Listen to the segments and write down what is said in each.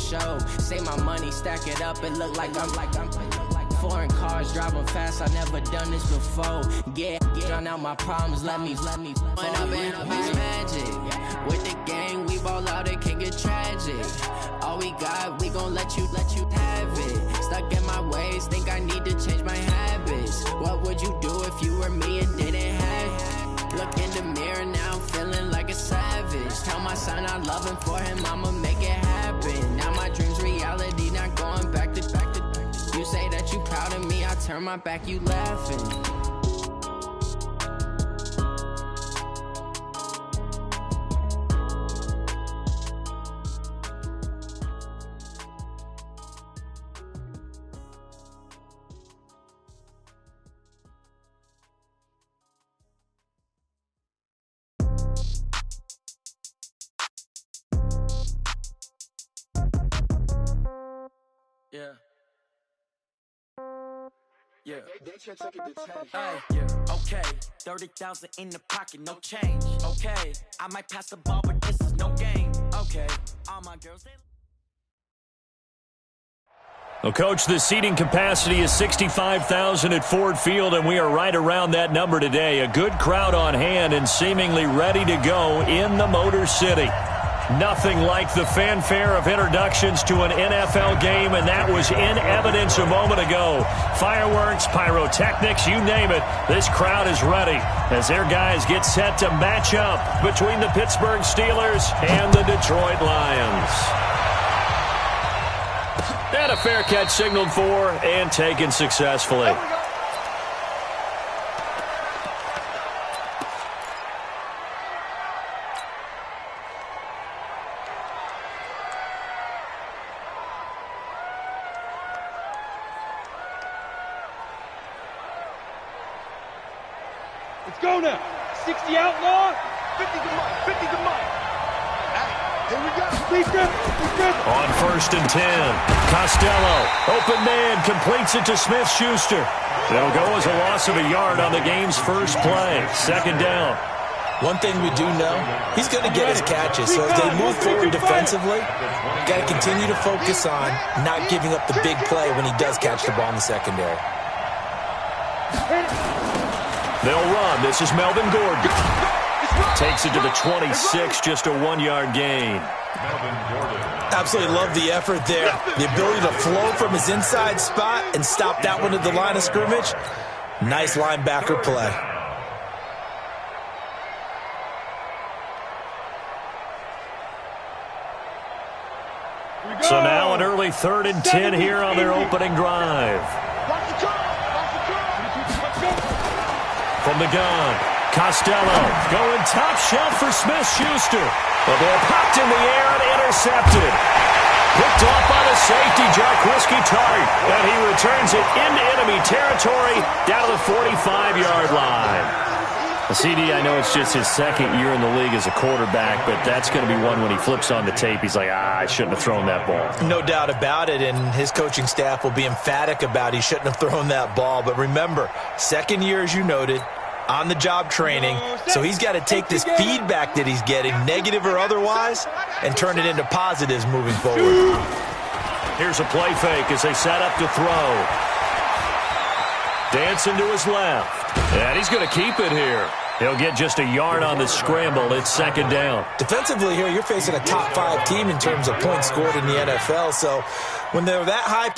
show. Say my money, stack it up, it look like I'm foreign cars, driving fast, I never done this before. Get drown out my problems, let me When up in it's magic. With the gang, we ball out, it can get tragic. All we got, we gon' let you have it. Stuck in my ways, think I need to change my habits. What would you do if you were me and didn't have it? Look in the mirror now, I'm feeling like a savage. Tell my son I love him, for him I'ma make it happen. Now my dream's reality, not going back to. You say that you proud of me, I turn my back, you laughing. Yeah. Yeah. Yeah. Okay. 30,000 in the pocket, no change. Okay. I might pass the ball, but this is no game. Okay. All my girls, they... Well, Coach, the seating capacity is 65,000 at Ford Field, and we are right around that number today. A good crowd on hand and seemingly ready to go in the Motor City. Nothing like the fanfare of introductions to an NFL game, and that was in evidence a moment ago. Fireworks, pyrotechnics, you name it. This crowd is ready as their guys get set to match up between the Pittsburgh Steelers and the Detroit Lions. And a fair catch signaled for and taken successfully. Let's go now. 60 outlaw. 50 to Mike. 50 to Mike. Hey, here we go. On 1st and 10, Costello, open man, completes it to Smith-Schuster. It'll go as a loss of a yard on the game's first play. 2nd down. One thing we do know, he's going to get his catches. So as they move forward defensively, got to continue to focus on not giving up the big play when he does catch the ball in the secondary. They'll run. This is Melvin Gordon. Takes it to the 26, just a 1-yard gain. Absolutely love the effort there. The ability to flow from his inside spot and stop that one at the line of scrimmage. Nice linebacker play. So now an early 3rd and 10 here on their opening drive. From the gun, Costello going top shelf for Smith-Schuster. The ball popped in the air and intercepted. Picked off by the safety, Jarquiski Tart, and he returns it into enemy territory down to the 45-yard line. CD, I know it's just his 2nd year in the league as a quarterback, but that's going to be one when he flips on the tape. He's like, I shouldn't have thrown that ball. No doubt about it, and his coaching staff will be emphatic about he shouldn't have thrown that ball. But remember, 2nd year, as you noted, on-the-job training, so he's got to take this feedback that he's getting, negative or otherwise, and turn it into positives moving forward. Here's a play fake as they set up to throw. Dancing to his left. And he's going to keep it here. He'll get just a yard on the scramble. It's 2nd down. Defensively here, you're facing a top 5 team in terms of points scored in the NFL. So when they're that high...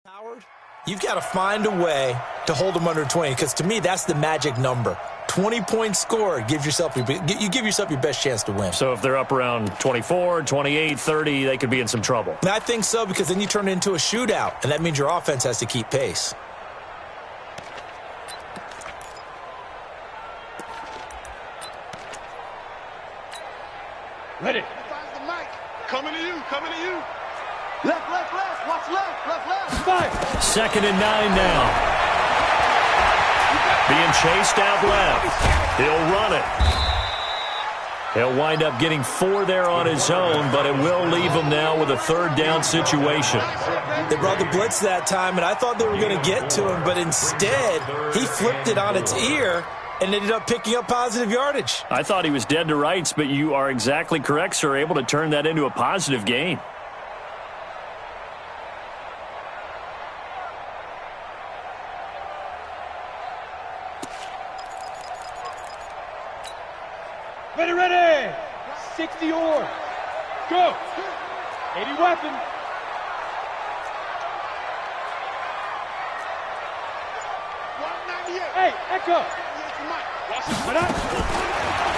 Howard, you've got to find a way to hold them under 20, because to me, that's the magic number. 20-point score. You give yourself your best chance to win. So if they're up around 24, 28, 30, they could be in some trouble. And I think so, because then you turn it into a shootout, and that means your offense has to keep pace. Ready. Finds the mic. Coming to you. Left. Watch left. Fire. 2nd and 9 now. Being chased out left. He'll run it. He'll wind up getting 4 there on his own, but it will leave him now with a 3rd down situation. They brought the blitz that time, and I thought they were going to get to him, but instead, he flipped it on its ear and ended up picking up positive yardage. I thought he was dead to rights, but you are exactly correct, sir, able to turn that into a positive gain. Ready. 60 or. Go. 80 weapon. Hey, Echo.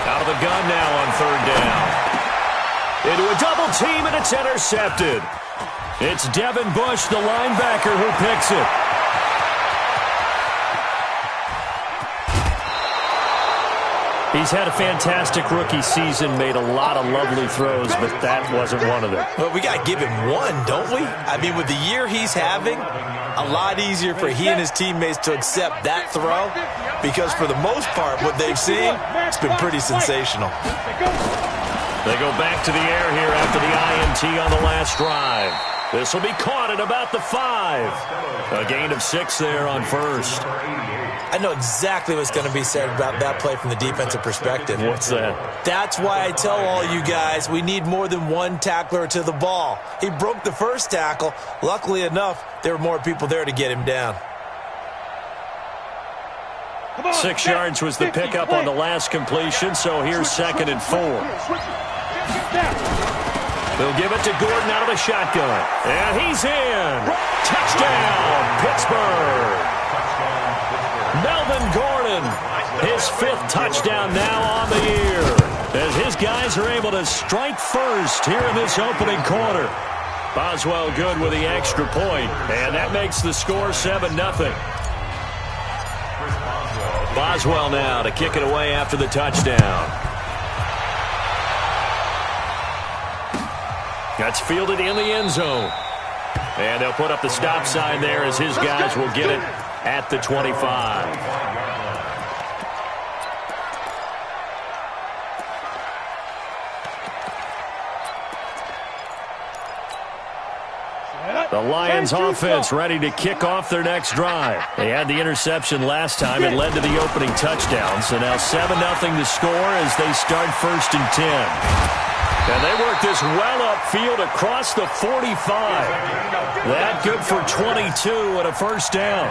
Out of the gun now on 3rd down. Into a double team, and it's intercepted. It's Devin Bush, the linebacker, who picks it. He's had a fantastic rookie season, made a lot of lovely throws, but that wasn't one of them. Well, we got to give him one, don't we? I mean, with the year he's having, a lot easier for he and his teammates to accept that throw, because for the most part, what they've seen, it's been pretty sensational. They go back to the air here after the INT on the last drive. This will be caught at about the 5. A gain of 6 there on 1st. I know exactly what's going to be said about that play from the defensive perspective. What's that? That's why I tell all you guys we need more than one tackler to the ball. He broke the first tackle. Luckily enough, there were more people there to get him down. 6 yards was the pickup on the last completion, so here's 2nd and 4. They'll give it to Gordon out of the shotgun. And he's in. Touchdown, Pittsburgh. Melvin Gordon, his 5th touchdown now on the year, as his guys are able to strike first here in this opening quarter. Boswell good with the extra point, and that makes the score 7-0. Boswell now to kick it away after the touchdown. That's fielded in the end zone. And they'll put up the stop sign there as his guys will get it at the 25. The Lions offense ready to kick off their next drive. They had the interception last time. It led to the opening touchdown. So now 7-0 to score as they start 1st and 10. And they work this well upfield across the 45. That good for 22 and a 1st down.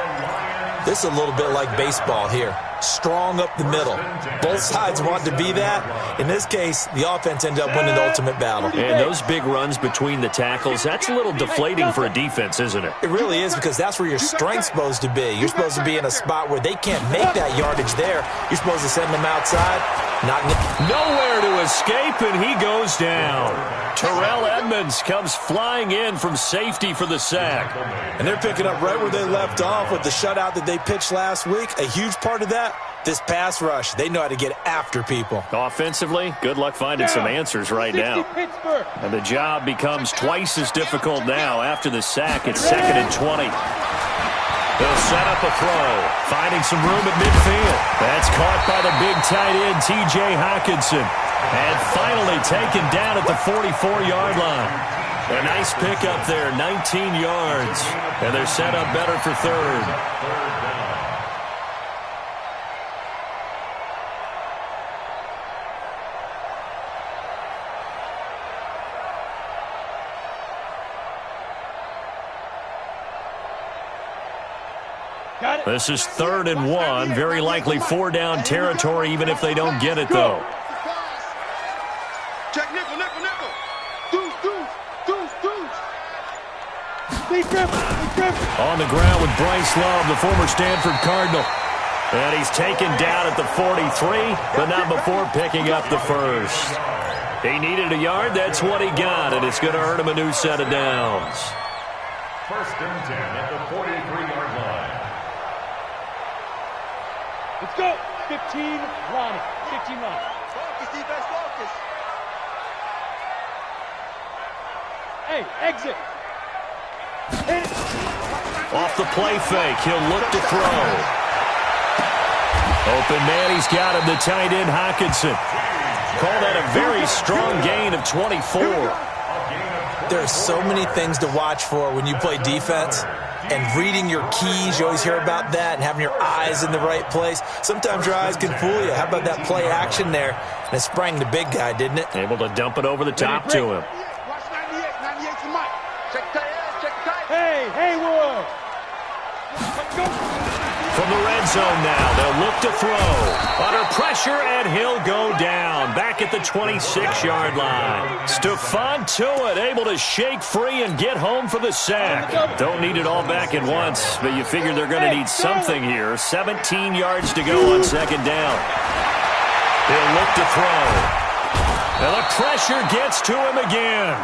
This is a little bit like baseball here. Strong up the middle. Both sides want to be that. In this case, the offense ended up winning the ultimate battle. And those big runs between the tackles, that's a little deflating for a defense, isn't it? It really is, because that's where your strength's supposed to be. You're supposed to be in a spot where they can't make that yardage there. You're supposed to send them outside. Nowhere to escape, and he goes down. Terrell Edmonds comes flying in from safety for the sack. And they're picking up right where they left off with the shutout that they pitched last week. A huge part of that, this pass rush. They know how to get after people. Offensively, good luck finding some answers right now. And the job becomes twice as difficult now after the sack. It's 2nd and 20. They'll set up a throw, finding some room at midfield. That's caught by the big tight end, T.J. Hockenson. And finally taken down at the 44-yard line. A nice pickup there, 19 yards. And they're set up better for 3rd. This is 3rd and 1. Very likely 4-down territory, even if they don't get it, though. Check nickel. On the ground with Bryce Love, the former Stanford Cardinal. And he's taken down at the 43, but not before picking up the first. He needed a yard. That's what he got, and it's going to earn him a new set of downs. First and 10 at the 43-yard line. Let's go. 15, Ronnie. 15, Ronnie. Focus, defense, focus. Hey, exit. Hit it. Off the play fake, he'll look to throw. Open man, he's got him, the tight end, Hockenson. Call that a very strong gain of 24. There are so many things to watch for when you play defense. And reading your keys, you always hear about that, and having your eyes in the right place. Sometimes your eyes can fool you. How about that play action there? And it sprang the big guy, didn't it? Able to dump it over the top to him. Watch 98. 98's the mic. Check the tight end. Check the tight end. Hey, Haywood. Let's go. From the red zone now, they'll look to throw. Under pressure, and he'll go down. Back at the 26-yard line. Stephon Tuitt able to shake free and get home for the sack. Don't need it all back at once, but you figure they're going to need something here. 17 yards to go on second down. He'll look to throw. And the pressure gets to him again.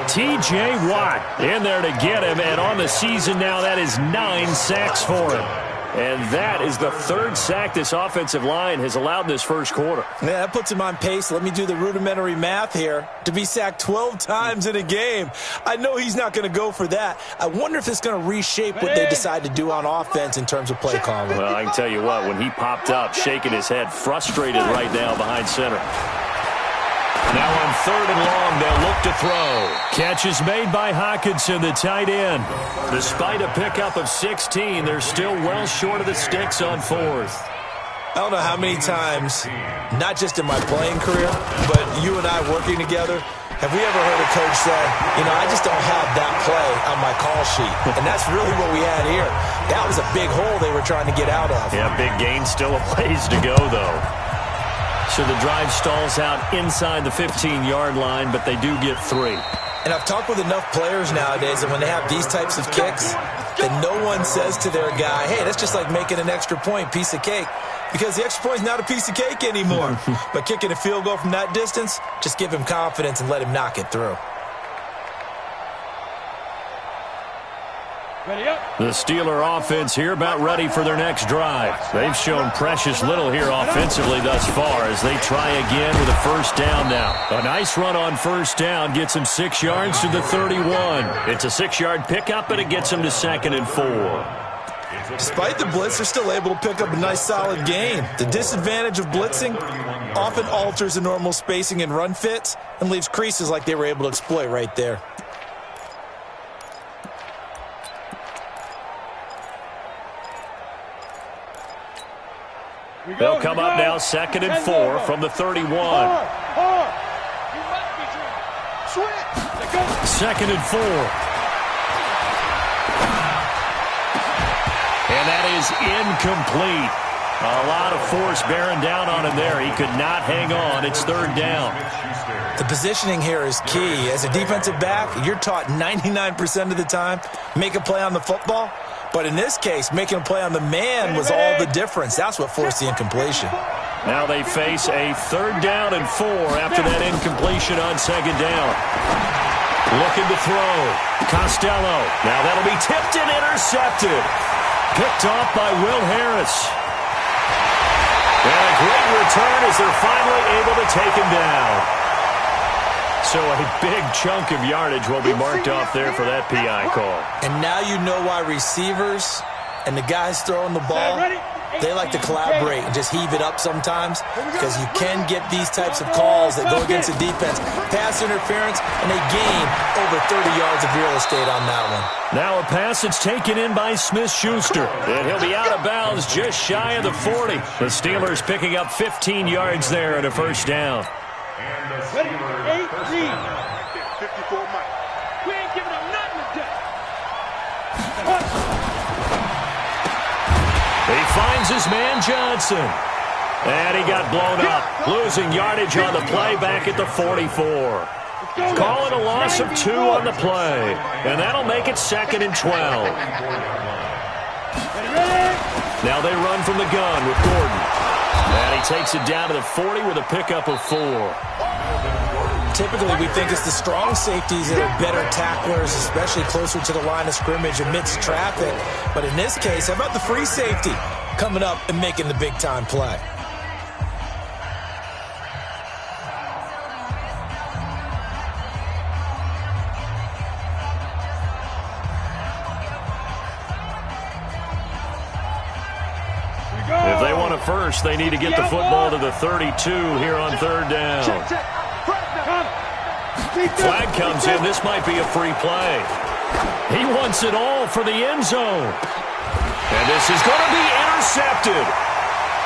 T.J. Watt in there to get him, and on the season now, that is 9 sacks for him. And that is the third sack this offensive line has allowed in this first quarter. Yeah, that puts him on pace. Let me do the rudimentary math here. To be sacked 12 times in a game, I know he's not going to go for that. I wonder if it's going to reshape what they decide to do on offense in terms of play calling. Well, I can tell you what, when he popped up, shaking his head, frustrated right now behind center. Now on third and long, they'll look to throw. Catch is made by Hockenson, the tight end. Despite a pickup of 16, they're still well short of the sticks on fourth. I don't know how many times, not just in my playing career, but you and I working together, have we ever heard a coach say, you know, I just don't have that play on my call sheet. And that's really what we had here. That was a big hole they were trying to get out of. Yeah, big gain, still a ways to go, though. So the drive stalls out inside the 15-yard line, but they do get 3. And I've talked with enough players nowadays that when they have these types of kicks, that no one says to their guy, hey, that's just like making an extra point, piece of cake. Because the extra point is not a piece of cake anymore. But kicking a field goal from that distance, just give him confidence and let him knock it through. The Steeler offense here about ready for their next drive. They've shown precious little here offensively thus far as they try again with a first down now. A nice run on first down gets them 6 yards to the 31. It's a 6-yard pickup, and it gets them to 2nd and 4. Despite the blitz, they're still able to pick up a nice solid gain. The disadvantage of blitzing often alters the normal spacing and run fits and leaves creases like they were able to exploit right there. They'll come up now 2nd and 4 from the 31. 2nd and 4. And that is incomplete. A lot of force bearing down on him there. He could not hang on. It's 3rd down. The positioning here is key. As a defensive back, you're taught 99% of the time, make a play on the football. But in this case, making a play on the man was all the difference. That's what forced the incompletion. Now they face a 3rd down and 4 after that incompletion on 2nd down. Looking to throw. Costello. Now that'll be tipped and intercepted. Picked off by Will Harris. And a great return as they're finally able to take him down. So a big chunk of yardage will be marked off there for that PI call. And now you know why receivers and the guys throwing the ball, they like to collaborate and just heave it up sometimes, because you can get these types of calls that go against the defense. Pass interference, and they gain over 30 yards of real estate on that one. Now a pass that's taken in by Smith-Schuster. And he'll be out of bounds just shy of the 40. The Steelers picking up 15 yards there and a first down. Ready? 8-3. 54 Mike. We ain't giving up nothing today. He finds his man Johnson. And he got blown up. Losing yardage on the play back at the 44. Calling a loss of 2 on the play. And that'll make it 2nd and 12. Ready? Now they run from the gun with Gordon. And he takes it down to the 40 with a pickup of 4. Typically, we think it's the strong safeties that are better tacklers, especially closer to the line of scrimmage amidst traffic. But in this case, how about the free safety coming up and making the big-time play? If they want a first, they need to get the football to the 32 here on third down. Flag comes in. This might be a free play. He wants it all for the end zone. And this is going to be intercepted.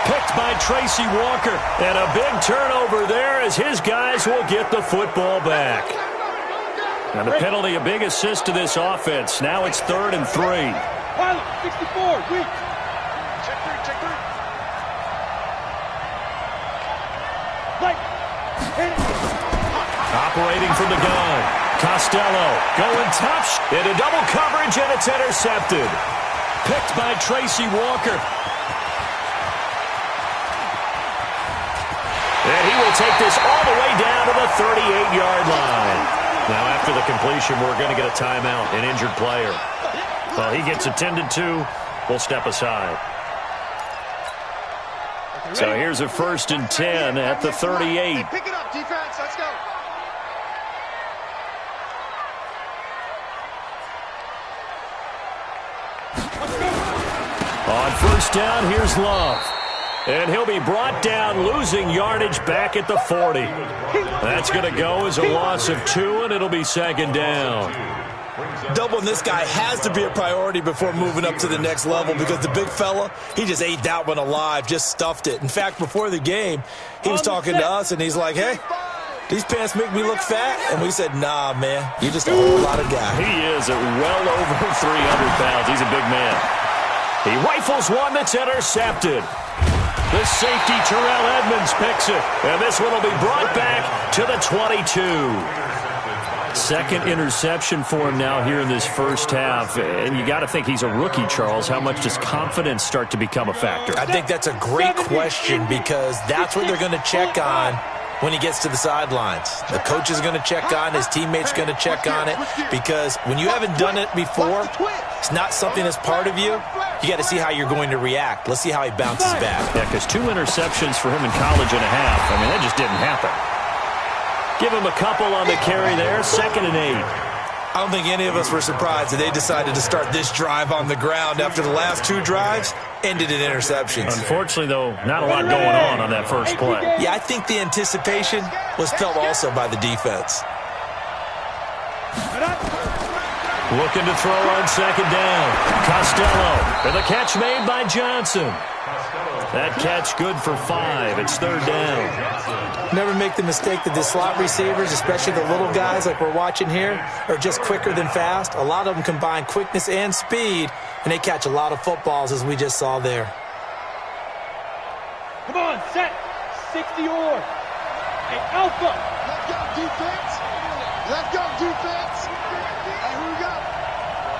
Picked by Tracy Walker. And a big turnover there as his guys will get the football back. And the penalty, a big assist to this offense. Now it's 3rd and 3. 64, weak. Check three. Operating from the gun. Costello going top into double coverage, and it's intercepted. Picked by Tracy Walker. And he will take this all the way down to the 38-yard line. Now, after the completion, we're going to get a timeout, an injured player. Well, he gets attended to. We'll step aside. So here's a 1st and 10 at the 38. Pick it up, defense. Let's go. On 1st down, here's Love. And he'll be brought down, losing yardage back at the 40. That's going to go as a loss of 2, and it'll be 2nd down. Doubling this guy has to be a priority before moving up to the next level because the big fella, he just ate that one alive, just stuffed it. In fact, before the game, he was talking to us, and he's like, hey, these pants make me look fat. And we said, nah, man, you're just a whole lot of guy. He is at well over 300 pounds. He's a big man. He rifles one that's intercepted. The safety, Terrell Edmonds, picks it. And this one will be brought back to the 22. 2nd interception for him now here in this first half. And you got to think he's a rookie, Charles. How much does confidence start to become a factor? I think that's a great question because that's what they're going to check on when he gets to the sidelines. The coach is going to check on, his teammates going to check on it, because when you haven't done it before, it's not something that's part of you. You got to see how you're going to react. Let's see how he bounces back. Yeah, because 2 interceptions for him in college and a half. I mean, that just didn't happen. Give him a couple on the carry there, 2nd and 8. I don't think any of us were surprised that they decided to start this drive on the ground after the last 2 drives ended in interceptions. Unfortunately, though, not a lot going on that first play. Yeah, I think the anticipation was felt also by the defense. Looking to throw on 2nd down. Costello, and the catch made by Johnson. That catch good for 5. It's 3rd down. Never make the mistake that the slot receivers, especially the little guys like we're watching here, are just quicker than fast. A lot of them combine quickness and speed, and they catch a lot of footballs, as we just saw there. Come on, set. 60 or. Hey, Alpha. Let's go, defense. Let's go, defense. Hey, who we got?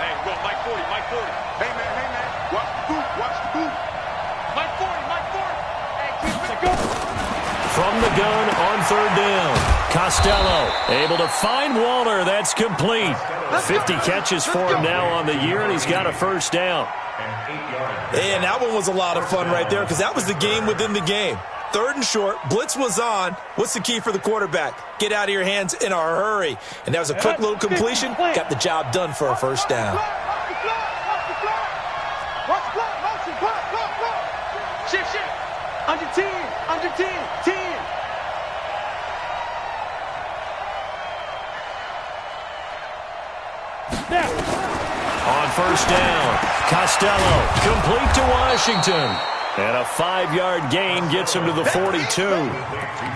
Hey, go, Mike 40, Mike 40. Hey, man. Watch the boot, watch the boot. Mike 40, Mike 40. Hey, keep it. Go. From the gun on 3rd down. Costello able to find Walter. That's complete. 50 catches for him now on the year, and he's got a 1st down. And that one was a lot of fun right there because that was the game within the game. 3rd and short, blitz was on. What's the key for the quarterback? Get out of your hands in a hurry. And that was a quick little completion. Got the job done for a 1st down. Shift. Under 10, 10. Now. On 1st down, Costello complete to Washington. And a 5-yard gain gets him to the 42.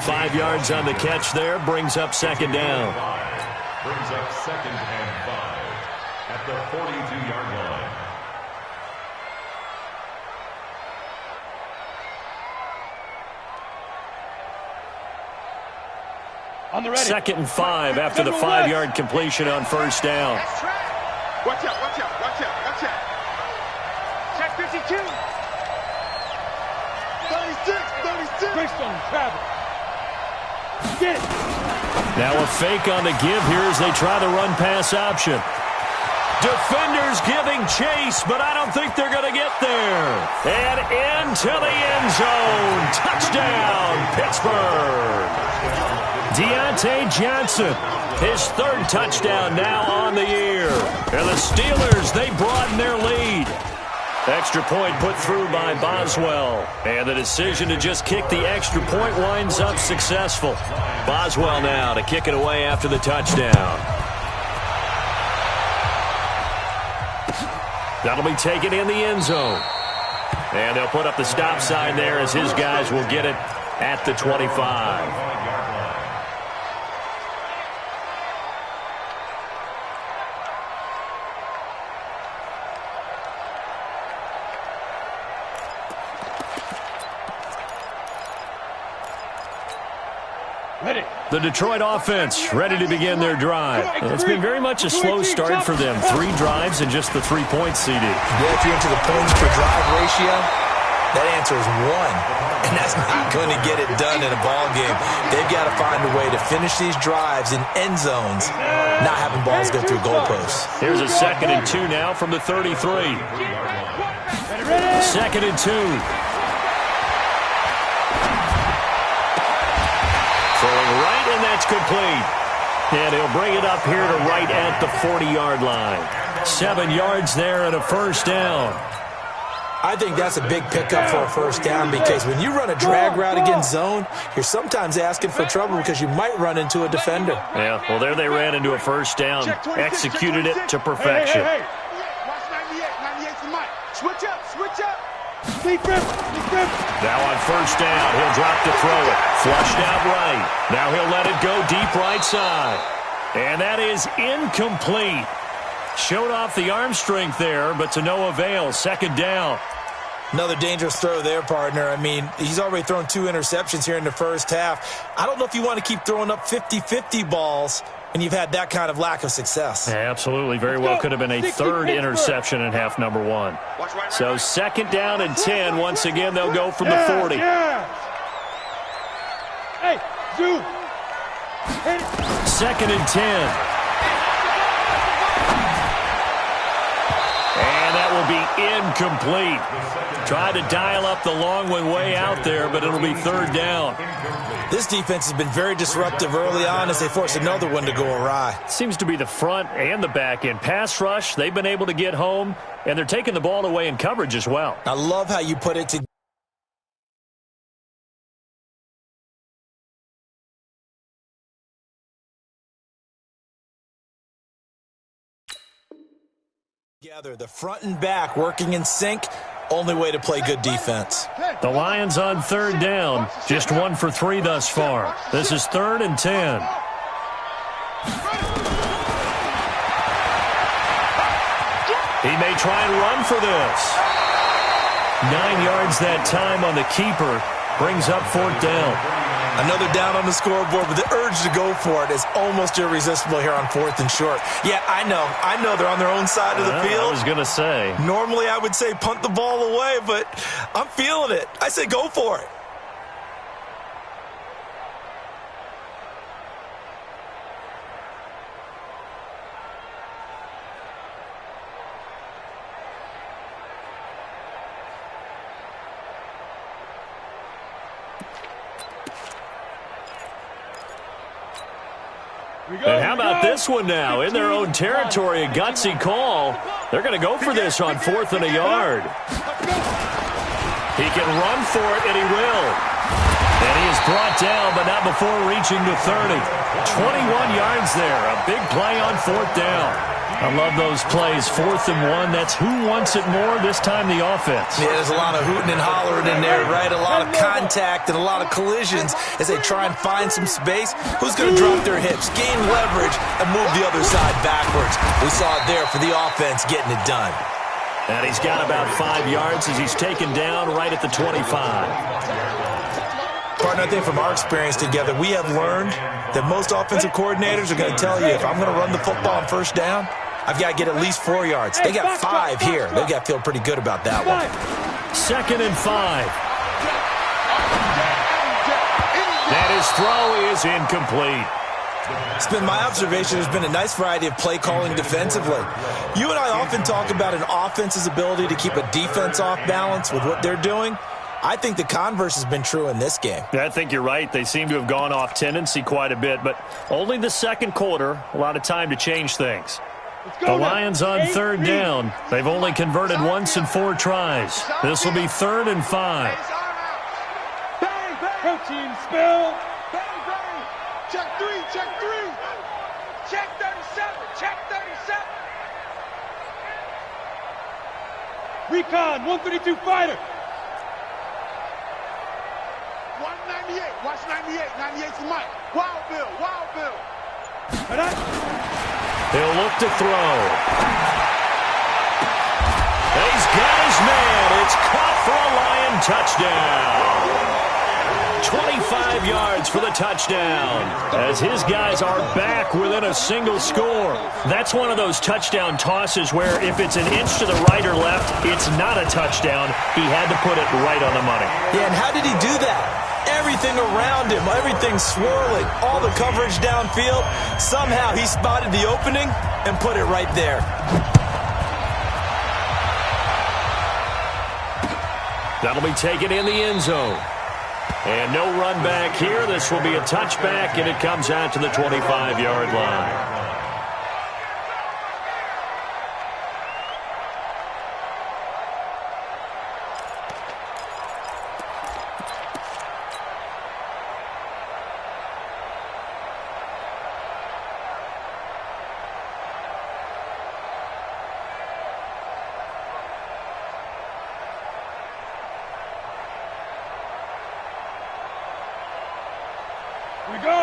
5 yards on the catch there, brings up 2nd down. Brings up 2nd and 5 at the 42-yard line. On the ready. 2nd and 5 after the 5-yard completion on 1st down. Watch out. Check 52. Greystone, travel. Get it. Now a fake on the give here as they try the run-pass option. Defenders giving chase, but I don't think they're going to get there. And into the end zone. Touchdown, Pittsburgh. Deontay Johnson, his third touchdown now on the year. And the Steelers, they broaden their lead. Extra point put through by Boswell. And the decision to just kick the extra point winds up successful. Boswell now to kick it away after the touchdown. That'll be taken in the end zone. And they'll put up the stop sign there as his guys will get it at the 25. The Detroit offense ready to begin their drive. It's been very much a slow start for them. 3 drives and just the 3 points seeded. Yeah, if you're into the points per drive ratio, that answer is 1. And that's not going to get it done in a ball game. They've got to find a way to finish these drives in end zones, not having balls go through goalposts. Here's a 2nd and 2 now from the 33. 2nd and 2. Throwing right, and that's complete. And he'll bring it up here to right at the 40-yard line. 7 yards there and a first down. I think that's a big pickup for a first down because when you run a drag route against zone, you're sometimes asking for trouble because you might run into a defender. Yeah, well, there they ran into a first down. Executed it to perfection. Hey. Watch 98. 98's the mic. Switch up. Now on first down, he'll drop to throw it. Flushed out right. Now he'll let it go deep right side. And that is incomplete. Showed off the arm strength there, but to no avail. 2nd down. Another dangerous throw there, partner. I mean, he's already thrown 2 interceptions here in the first half. I don't know if you want to keep throwing up 50-50 balls when you've had that kind of lack of success. Yeah, absolutely. Very well could have been a 3rd interception in half number 1. So 2nd down and 10. Once again, they'll go from the 40. Hey, Zoo. 2nd and 10. And that will be incomplete. Tried to dial up the long one way out there, but it'll be 3rd down. This defense has been very disruptive early on as they force another one to go awry. Seems to be the front and the back end. Pass rush, they've been able to get home, and they're taking the ball away in coverage as well. I love how you put it together. The front and back working in sync. Only way to play good defense. The Lions on 3rd down. Just 1 for 3 thus far. This is 3rd and 10. He may try and run for this. 9 yards that time on the keeper. Brings up 4th down. Another down on the scoreboard, but the urge to go for it is almost irresistible here on 4th and short. Yeah, I know they're on their own side of the field. I was going to say. Normally I would say punt the ball away, but I'm feeling it. I say go for it. And how about this one now? In their own territory, a gutsy call. They're going to go for this on 4th and a yard. He can run for it, and he will. And he is brought down, but not before reaching the 30. 21 yards there. A big play on 4th down. I love those plays. 4th and 1. That's who wants it more, this time the offense. Yeah, there's a lot of hooting and hollering in there, right? A lot of contact and a lot of collisions as they try and find some space. Who's going to drop their hips, gain leverage, and move the other side backwards? We saw it there for the offense getting it done. And he's got about 5 yards as he's taken down right at the 25. Partner, I think from our experience together, we have learned that most offensive coordinators are going to tell you, if I'm going to run the football on 1st down, I've got to get at least 4 yards. They got 5 here. They've got to feel pretty good about that one. 2nd and 5. And his throw is incomplete. It's been my observation there's been a nice variety of play calling defensively. You and I often talk about an offense's ability to keep a defense off balance with what they're doing. I think the converse has been true in this game. I think you're right. They seem to have gone off tendency quite a bit, but only the second quarter, a lot of time to change things. The Lions on third down. They've only converted once in 4 tries. This will be 3rd and 5. Protein spill. Check 3, check 3. Check 37, check 37. Recon, 132 fighter. 198, watch 98. 98's the mic. Wild Bill, Wild Bill. He'll look to throw. He's got his man. It's caught for a Lion touchdown. 25 yards for the touchdown as his guys are back within a single score. That's one of those touchdown tosses where if it's an inch to the right or left, it's not a touchdown. He had to put it right on the money. Yeah, and how did he do that? Everything around him, everything swirling, all the coverage downfield. Somehow he spotted the opening and put it right there. That'll be taken in the end zone. And no run back here. This will be a touchback, and it comes out to the 25-yard line.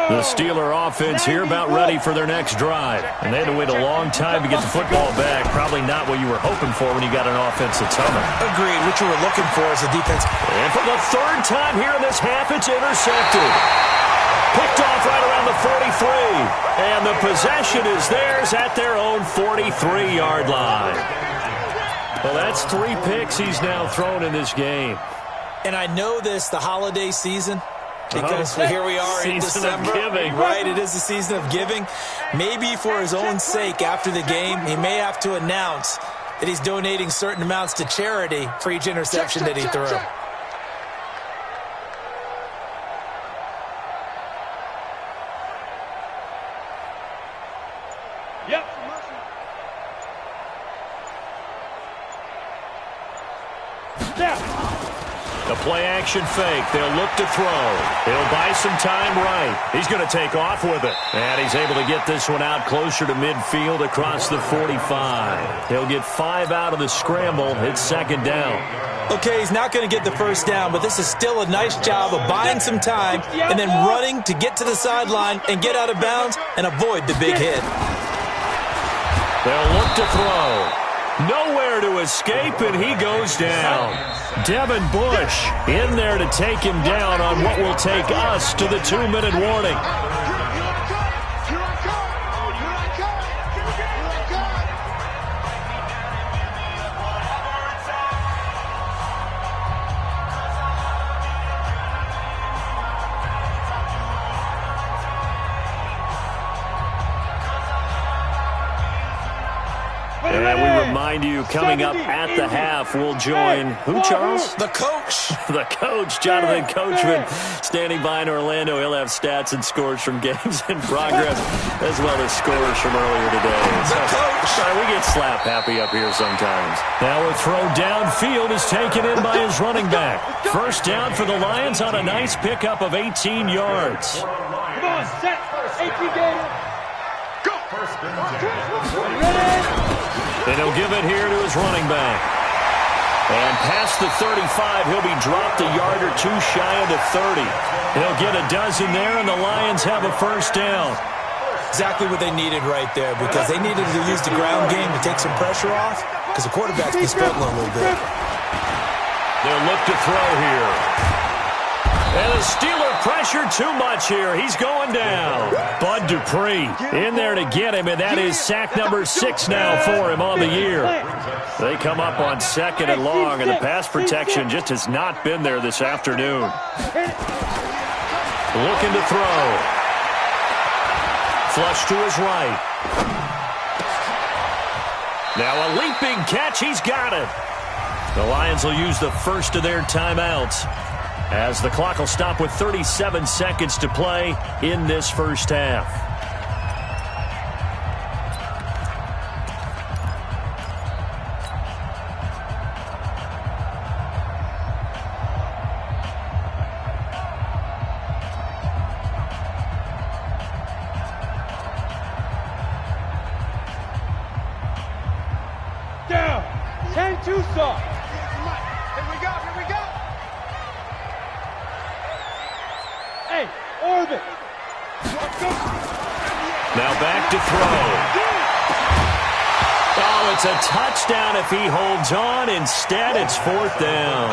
The Steeler offense here about ready for their next drive. And they had to wait a long time to get the football back. Probably not what you were hoping for when you got an offense that's humming. Agreed. What you were looking for is a defense. And for the 3rd time here in this half, it's intercepted. Picked off right around the 43. And the possession is theirs at their own 43-yard line. Well, that's 3 picks he's now thrown in this game. And I know this, the holiday season, because here we are in December, right? It is the season of giving. Maybe for his own sake, after the game, he may have to announce that he's donating certain amounts to charity for each interception that he threw. Yep. Step. The play-action fake. They'll look to throw. He'll buy some time right. He's going to take off with it. And he's able to get this one out closer to midfield across the 45. He'll get 5 out of the scramble. It's 2nd down. Okay, he's not going to get the 1st down, but this is still a nice job of buying some time and then running to get to the sideline and get out of bounds and avoid the big hit. They'll look to throw. Nowhere to escape, and he goes down. Devin Bush in there to take him down on what will take us to the 2-minute warning. And we remind you, coming up at the half, we'll join, who, Charles? The coach. The coach, Jonathan Coachman, standing by in Orlando. He'll have stats and scores from games in progress, as well as scores from earlier today. The coach. Sorry, we get slap happy up here sometimes. Now a throw downfield is taken in by his running back. 1st down for the Lions on a nice pickup of 18 yards. Come on, set. 18 Gator. Go. And he'll give it here to his running back. And past the 35, he'll be dropped a yard or 2 shy of the 30. He'll get a dozen there, and the Lions have a 1st down. Exactly what they needed right there, because they needed to use the ground game to take some pressure off, because the quarterback's been struggling a little bit. They'll look to throw here. And the Steeler pressure too much here. He's going down. Bud Dupree in there to get him, and that is sack number 6 now for him on the year. They come up on 2nd and long, and the pass protection just has not been there this afternoon. Looking to throw. Flush to his right. Now a leaping catch. He's got it. The Lions will use the first of their timeouts, as the clock will stop with 37 seconds to play in this first half. Down. 10-2 soft. Here we go. Hey, orbit. Now back to throw. Oh, it's a touchdown if he holds on. Instead, it's 4th down.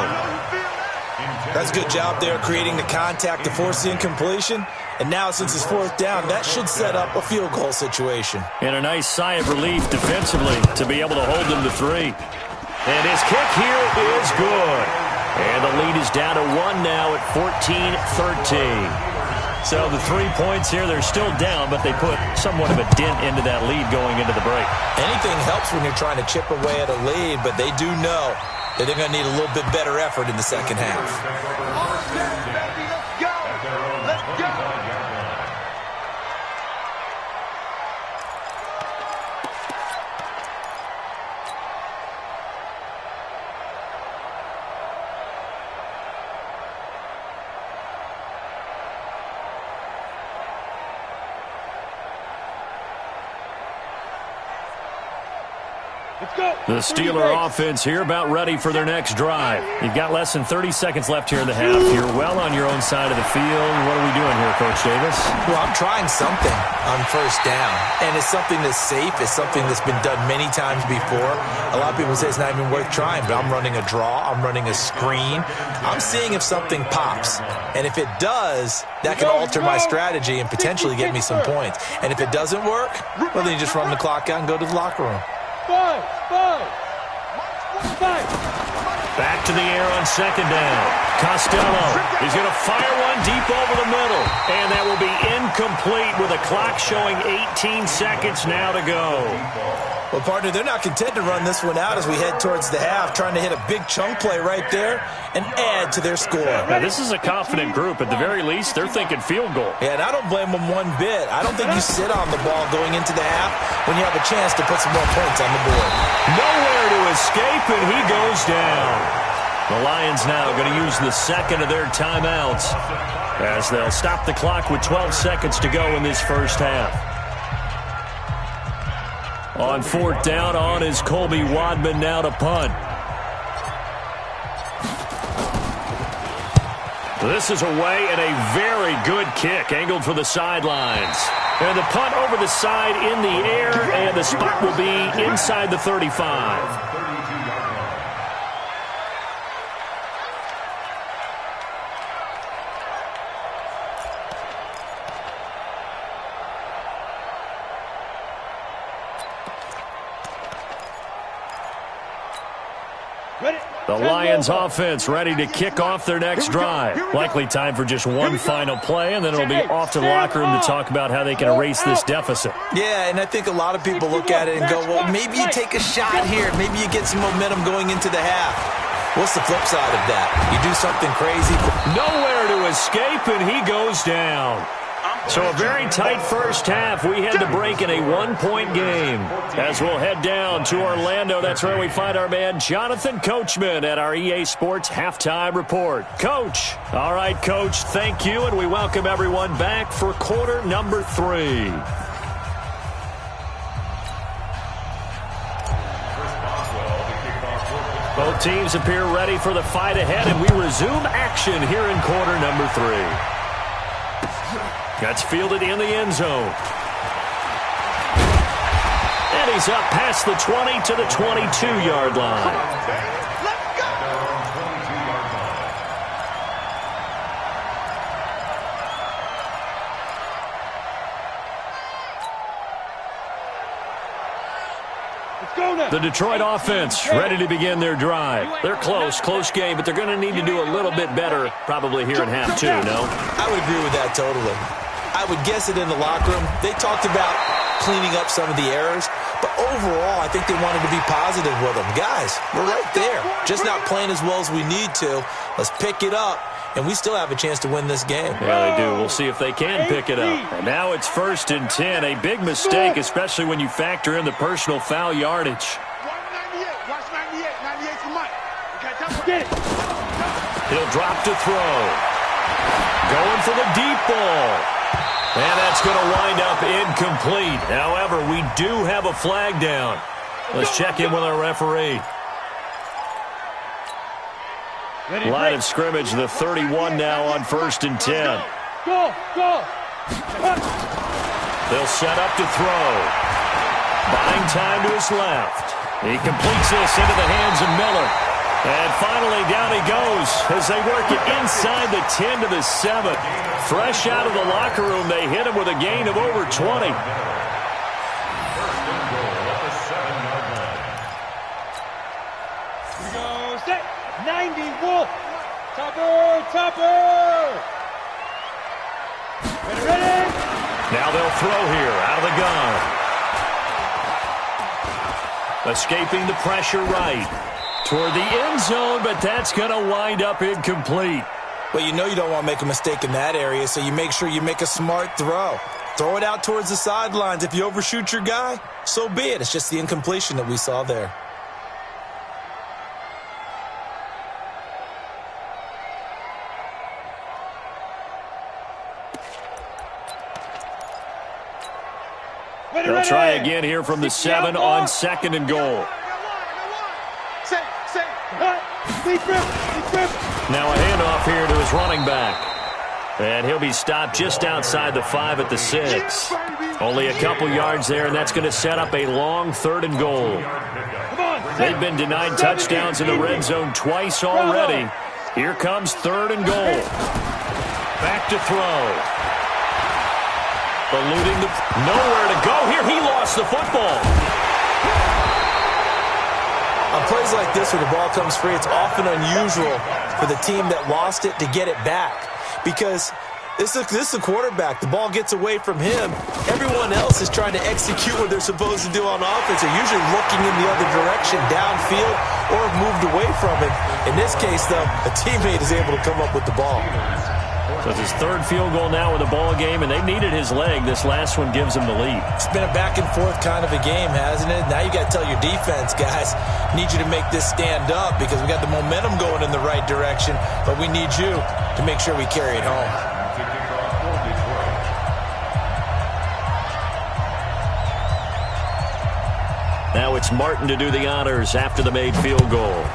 That's a good job there creating the contact to force the incompletion. And now, since it's 4th down, that should set up a field goal situation. And a nice sigh of relief defensively to be able to hold them to 3. And his kick here is good. And the lead is down to 1 now at 14-13. So the 3 points here, they're still down, but they put somewhat of a dent into that lead going into the break. Anything helps when you're trying to chip away at a lead, but they do know that they're going to need a little bit better effort in the second half. Let's go. Let's go. The Steeler offense here about ready for their next drive. You've got less than 30 seconds left here in the half. You're well on your own side of the field. What are we doing here, Coach Davis? Well, I'm trying something on 1st down, and it's something that's safe. It's something that's been done many times before. A lot of people say it's not even worth trying, but I'm running a draw. I'm running a screen. I'm seeing if something pops, and if it does, that can alter my strategy and potentially get me some points. And if it doesn't work, well, then you just run the clock out and go to the locker room. Five. Back to the air on 2nd down. Costello is going to fire one deep over the middle. And that will be incomplete with a clock showing 18 seconds now to go. Well, partner, they're not content to run this one out as we head towards the half, trying to hit a big chunk play right there and add to their score. Now, this is a confident group. At the very least, they're thinking field goal. Yeah, and I don't blame them one bit. I don't think you sit on the ball going into the half when you have a chance to put some more points on the board. Nowhere to escape, and he goes down. The Lions now going to use the 2nd of their timeouts as they'll stop the clock with 12 seconds to go in this first half. On 4th down, on is Colby Wadman now to punt. This is away and a very good kick, angled for the sidelines. And the punt over the side in the air, and the spot will be inside the 35. The Lions offense ready to kick off their next drive. Likely time for just one final play, and then it'll be off to the locker room to talk about how they can erase this deficit. Yeah, and I think a lot of people look at it and go, well, maybe you take a shot here. Maybe you get some momentum going into the half. What's the flip side of that? You do something crazy. Nowhere to escape, and he goes down. So a very tight first half. We had to break in a one-point game. As we'll head down to Orlando, that's where we find our man Jonathan Coachman at our EA Sports Halftime Report. Coach. All right, Coach, thank you, and we welcome everyone back for quarter number 3. Both teams appear ready for the fight ahead, and we resume action here in quarter number 3. That's fielded in the end zone. And he's up past the 20 to the 22-yard line. The Detroit offense ready to begin their drive. They're close game, but they're going to need to do a little bit better probably here in half two, no? I would agree with that totally. I would guess it in the locker room. They talked about cleaning up some of the errors, but overall, I think they wanted to be positive with them. Guys, we're right there. Just not playing as well as we need to. Let's pick it up, and we still have a chance to win this game. Yeah, they do. We'll see if they can pick it up. And now it's 1st and 10. A big mistake, especially when you factor in the personal foul yardage. Watch 98. 98 for Mike. Get it. He'll drop to throw. Going for the deep ball. And that's going to wind up incomplete. However, we do have a flag down. Let's check in with our referee. Line of scrimmage, the 31 now on 1st and 10. Go. They'll set up to throw. Buying time to his left. He completes this into the hands of Miller. And finally, down he goes as they work it inside the 10 to the 7. Fresh out of the locker room, they hit him with a gain of over 20. First and goal at the 7-yard line. Here we go. Set. 90 Wolf. Topper. Ready. Now they'll throw here out of the gun. Escaping the pressure right. Toward the end zone, but that's going to wind up incomplete. Well, you know you don't want to make a mistake in that area, so you make sure you make a smart throw. Throw it out towards the sidelines. If you overshoot your guy, so be it. It's just the incompletion that we saw there. They'll try again here from the 7 on 2nd and goal. Now a handoff here to his running back. And he'll be stopped just outside the 5 at the 6. Only a couple yards there, and that's going to set up a long 3rd and goal. They've been denied touchdowns in the red zone twice already. Here comes 3rd and goal. Back to throw. Eluding the... Nowhere to go here. He lost the football. On plays like this where the ball comes free, it's often unusual for the team that lost it to get it back. Because this is the quarterback. The ball gets away from him. Everyone else is trying to execute what they're supposed to do on offense. They're usually looking in the other direction, downfield, or have moved away from it. In this case, though, a teammate is able to come up with the ball. So it's his 3rd field goal now with the ball game, and they needed his leg. This last one gives him the lead. It's been a back-and-forth kind of a game, hasn't it? Now you got to tell your defense, guys, need you to make this stand up because we got the momentum going in the right direction, but we need you to make sure we carry it home. Now it's Martin to do the honors after the made field goal.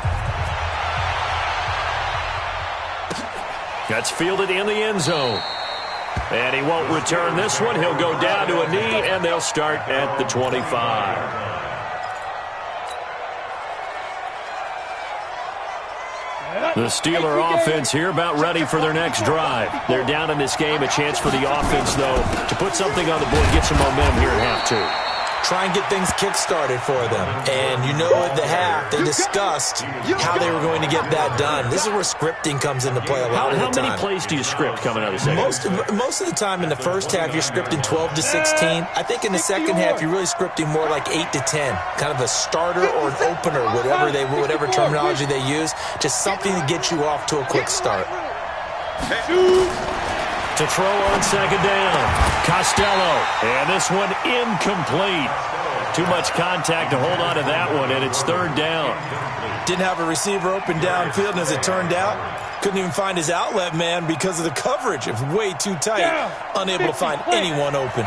That's fielded in the end zone. And he won't return this one. He'll go down to a knee, and they'll start at the 25. The Steeler offense here about ready for their next drive. They're down in this game. A chance for the offense, though, to put something on the board, get some momentum here at half two. Try and get things kick-started for them. And you know at the half, they discussed how they were going to get that done. This is where scripting comes into play a lot of the time. How many plays do you script coming out of the second? Most of the time in the first half, you're scripting 12 to 16. I think in the second half, you're really scripting more like 8 to 10. Kind of a starter or an opener, whatever terminology they use. Just something to get you off to a quick start. To throw on 2nd down, Costello, and this one incomplete. Too much contact to hold on to that one, and it's 3rd down. Didn't have a receiver open downfield, and as it turned out, couldn't even find his outlet man because of the coverage. It was way too tight, unable to find anyone open.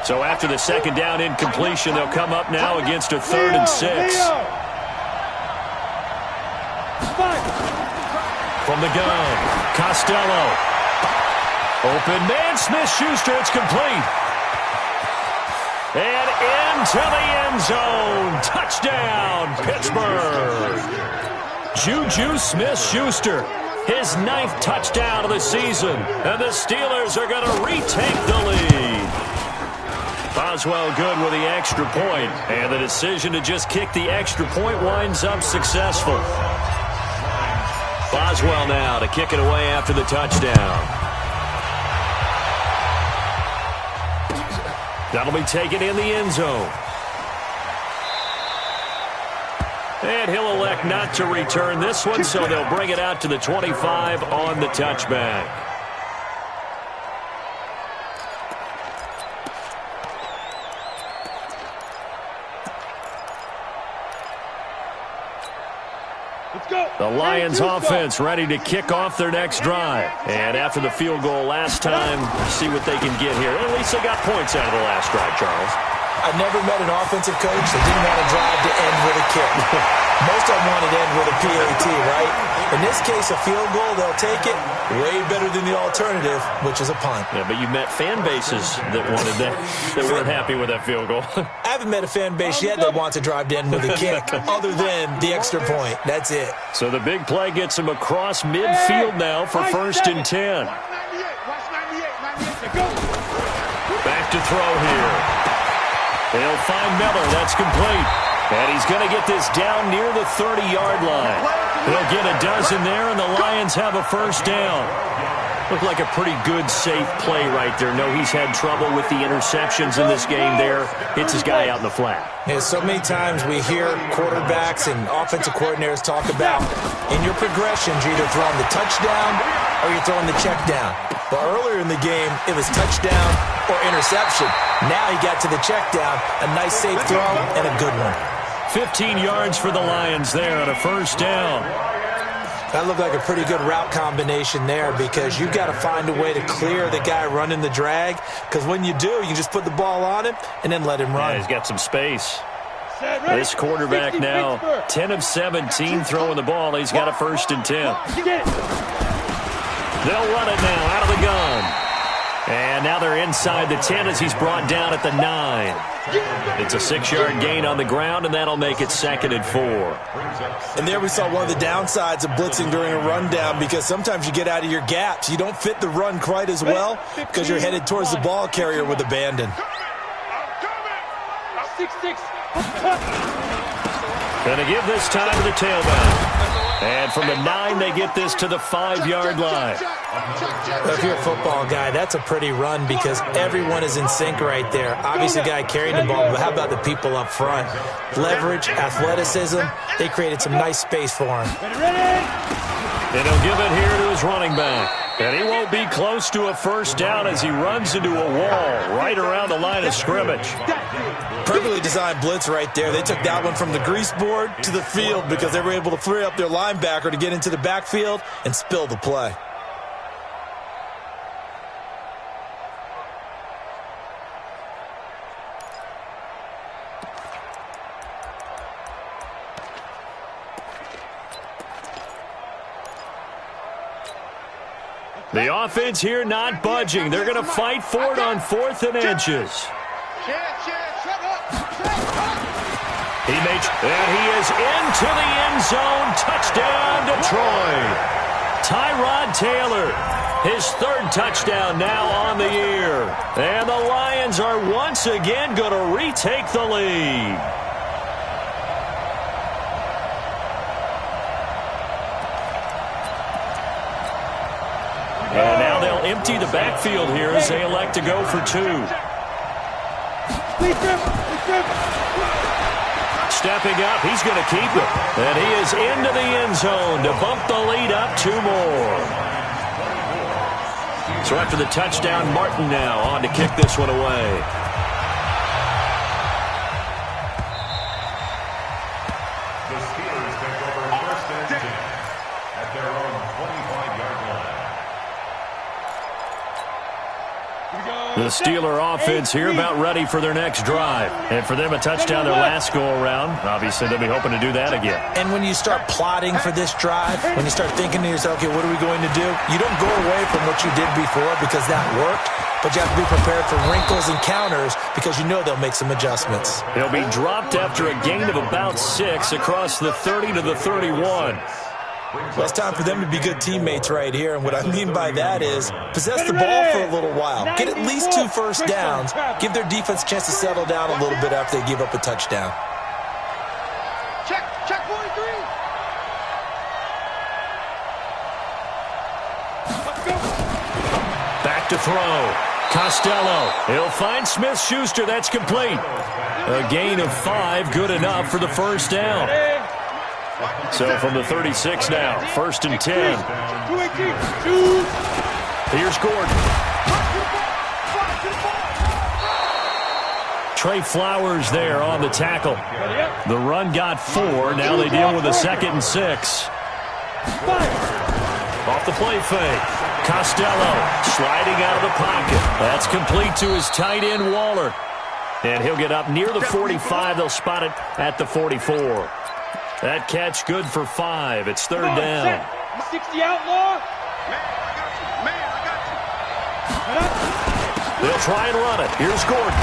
So after the 2nd down incompletion, they'll come up now against a 3rd and 6. From the gun, Costello. Open man, Smith-Schuster, it's complete. And into the end zone. Touchdown, Pittsburgh. Juju Smith-Schuster, his 9th touchdown of the season. And the Steelers are going to retake the lead. Boswell good with the extra point, and the decision to just kick the extra point winds up successful. Boswell now to kick it away after the touchdown. That'll be taken in the end zone. And he'll elect not to return this one, so they'll bring it out to the 25 on the touchback. The Lions offense ready to kick off their next drive. And after the field goal last time, see what they can get here. At least they got points out of the last drive, Charles. I never met an offensive coach that didn't want to drive to end with a kick. Most of them want to end with a PAT, right? In this case, a field goal, they'll take it. Way better than the alternative, which is a punt. Yeah, but you met fan bases that wanted that weren't happy with that field goal. I haven't met a fan base yet that wants to drive to end with a kick, other than the extra point. That's it. So the big play gets them across midfield now for 1st and 10. Back to throw here. They'll find Miller. That's complete. And he's going to get this down near the 30-yard line. They'll get a dozen there, and the Lions have a 1st down. Looked like a pretty good, safe play right there. No, he's had trouble with the interceptions in this game there. Hits his guy out in the flat. Yeah, so many times we hear quarterbacks and offensive coordinators talk about in your progressions, you're either throwing the touchdown or you're throwing the check down. But earlier in the game, it was touchdown or interception. Now he got to the check down, a nice safe throw, and a good one. 15 yards for the Lions there on a 1st down. That looked like a pretty good route combination there because you've got to find a way to clear the guy running the drag, because when you do, you just put the ball on him and then let him run. Yeah, he's got some space. This quarterback now 10 of 17 throwing the ball. He's got a 1st and 10. They'll run it now out of the gun. And now they're inside the 10 as he's brought down at the 9. It's a 6-yard gain on the ground, and that'll make it 2nd and 4. And there we saw one of the downsides of blitzing during a rundown, because sometimes you get out of your gaps. You don't fit the run quite as well because you're headed towards the ball carrier with abandon. 6-6. Going to give this time to the tailback. And from the 9, they get this to the 5-yard line. If you're a football guy, that's a pretty run because everyone is in sync right there. Obviously, the guy carrying the ball, but how about the people up front? Leverage, athleticism, they created some nice space for him. And he'll give it here to his running back. And he won't be close to a 1st down as he runs into a wall right around the line of scrimmage. Perfectly designed blitz right there. They took that one from the grease board to the field because they were able to free up their linebacker to get into the backfield and spill the play. The offense here not budging. They're going to fight for it on 4th and inches. And he is into the end zone. Touchdown, Detroit. Tyrod Taylor, his 3rd touchdown now on the year. And the Lions are once again going to retake the lead. And now they'll empty the backfield here as they elect to go for 2. Stepping up, he's going to keep it. And he is into the end zone to bump the lead up 2 more. So after the touchdown, Martin now on to kick this one away. The Steelers take over 1st and 10 at their own 25-yard line. The Steeler offense here about ready for their next drive. And for them, a touchdown their last go-around. Obviously, they'll be hoping to do that again. And when you start plotting for this drive, when you start thinking to yourself, okay, what are we going to do? You don't go away from what you did before because that worked, but you have to be prepared for wrinkles and counters because you know they'll make some adjustments. He'll be dropped after a gain of about 6 across the 30 to the 31. Well, it's time for them to be good teammates right here, and what I mean by that is possess the ball for a little while. Get at least 2 first downs. Give their defense a chance to settle down a little bit after they give up a touchdown. Check 43. Back to throw. Costello. He'll find Smith-Schuster. That's complete. A gain of 5, good enough for the first down. So from the 36 now, 1st and 10. Here's Gordon. Trey Flowers there on the tackle. The run got 4. Now they deal with a 2nd and 6. Off the play fake. Costello sliding out of the pocket. That's complete to his tight end, Waller. And he'll get up near the 45. They'll spot it at the 44. That catch good for 5. It's 3rd down. 60 outlaw. Man, I got you. They'll try and run it. Here's Gordon.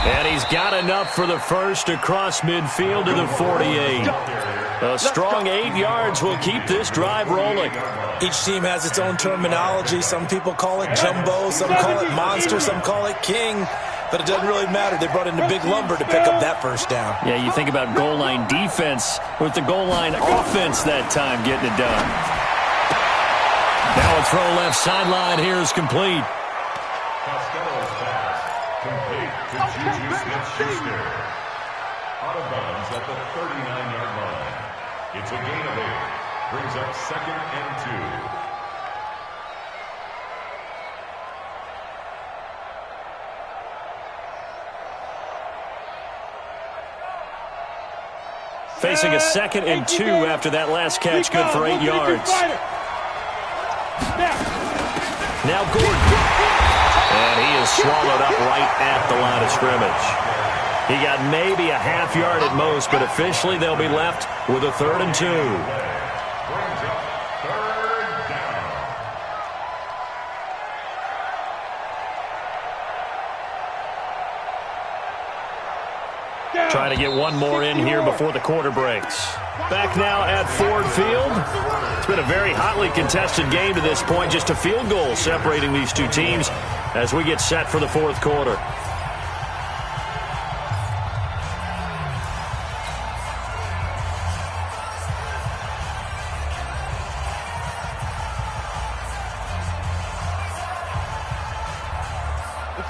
And he's got enough for the first across midfield to the 48. A strong 8 yards will keep this drive rolling. Each team has its own terminology. Some people call it jumbo, some call it monster, some call it king. But it doesn't really matter. They brought in a big lumber to pick up that first down. Yeah, you think about goal line defense with the goal line offense that time getting it done. Now a throw left sideline here is complete. Costello's pass complete to Juju Smith-Schuster. Out of bounds at the 39-yard line. It's a gain of 8. Brings up 2nd and 2. Facing a 2nd and 2 after that last catch, good for 8 yards. Now Gordon. And he is swallowed up right at the line of scrimmage. He got maybe a half yard at most, but officially they'll be left with a 3rd and 2. Brings up 3rd down. Trying to get one more in here before the quarter breaks. Back now at Ford Field. It's been a very hotly contested game to this point. Just a field goal separating these two teams as we get set for the 4th quarter.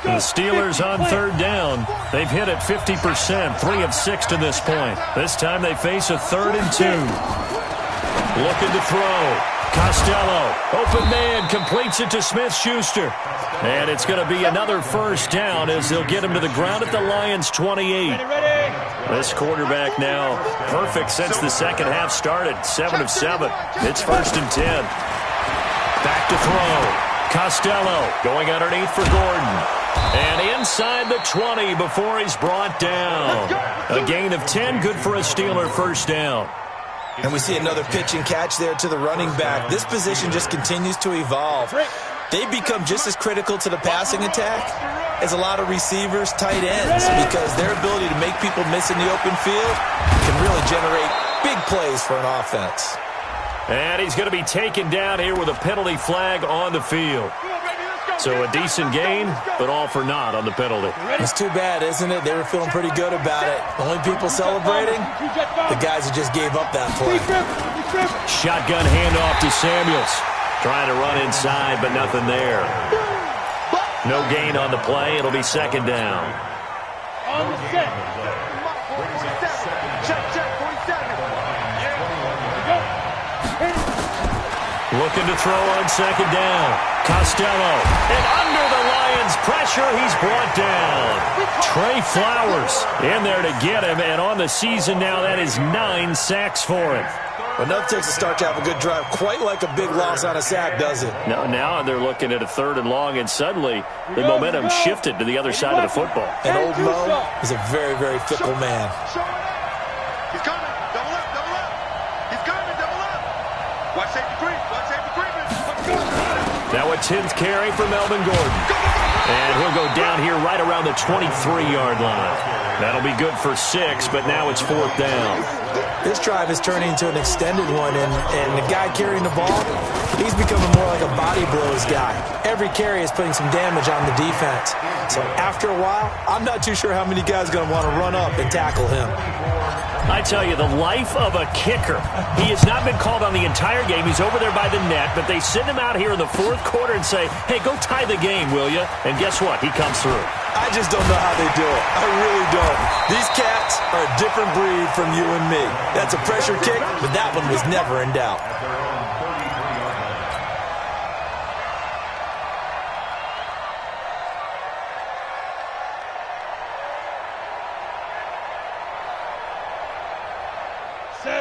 The Steelers on 3rd down. They've hit it 50%, 3 of 6 to this point. This time they face a 3rd and 2. Looking to throw. Costello, open man, completes it to Smith-Schuster. And it's going to be another first down as they'll get him to the ground at the Lions' 28. This quarterback now perfect since the second half started, 7 of 7. It's 1st and 10. Back to throw. Costello going underneath for Gordon. And inside the 20 before he's brought down. A gain of 10, good for a Steeler first down. And we see another pitch and catch there to the running back. This position just continues to evolve. They become just as critical to the passing attack as a lot of receivers, tight ends, because their ability to make people miss in the open field can really generate big plays for an offense. And he's going to be taken down here with a penalty flag on the field. So a decent gain, but all for naught on the penalty. It's too bad, isn't it? They were feeling pretty good about it. Only people celebrating, the guys who just gave up that play. Shotgun handoff to Samuels. Trying to run inside, but nothing there. No gain on the play. It'll be 2nd down. On the set. Looking to throw on 2nd down. Costello. And under the Lions' pressure, he's brought down. Trey Flowers in there to get him. And on the season now, that is 9 sacks for him. Enough takes a start to have a good drive. Quite like a big loss on a sack, does it? Now they're looking at a 3rd and long, and suddenly the momentum shifted to the other side of the football. And old Mo is a very, very fickle man. He's coming. Double up, double up. He's coming, double up. Watch safety creep. Watch safety creeping. Now a 10th carry for Melvin Gordon. And he'll go down here right around the 23-yard line. That'll be good for 6, but now it's 4th down. This drive is turning into an extended one, and the guy carrying the ball, he's becoming more like a body blows guy. Every carry is putting some damage on the defense. So after a while, I'm not too sure how many guys are going to want to run up and tackle him. I tell you, the life of a kicker. He has not been called on the entire game. He's over there by the net, but they send him out here in the 4th quarter and say, hey, go tie the game, will you? And guess what? He comes through. I just don't know how they do it. I really don't. These cats are a different breed from you and me. That's a pressure kick, but that one was never in doubt.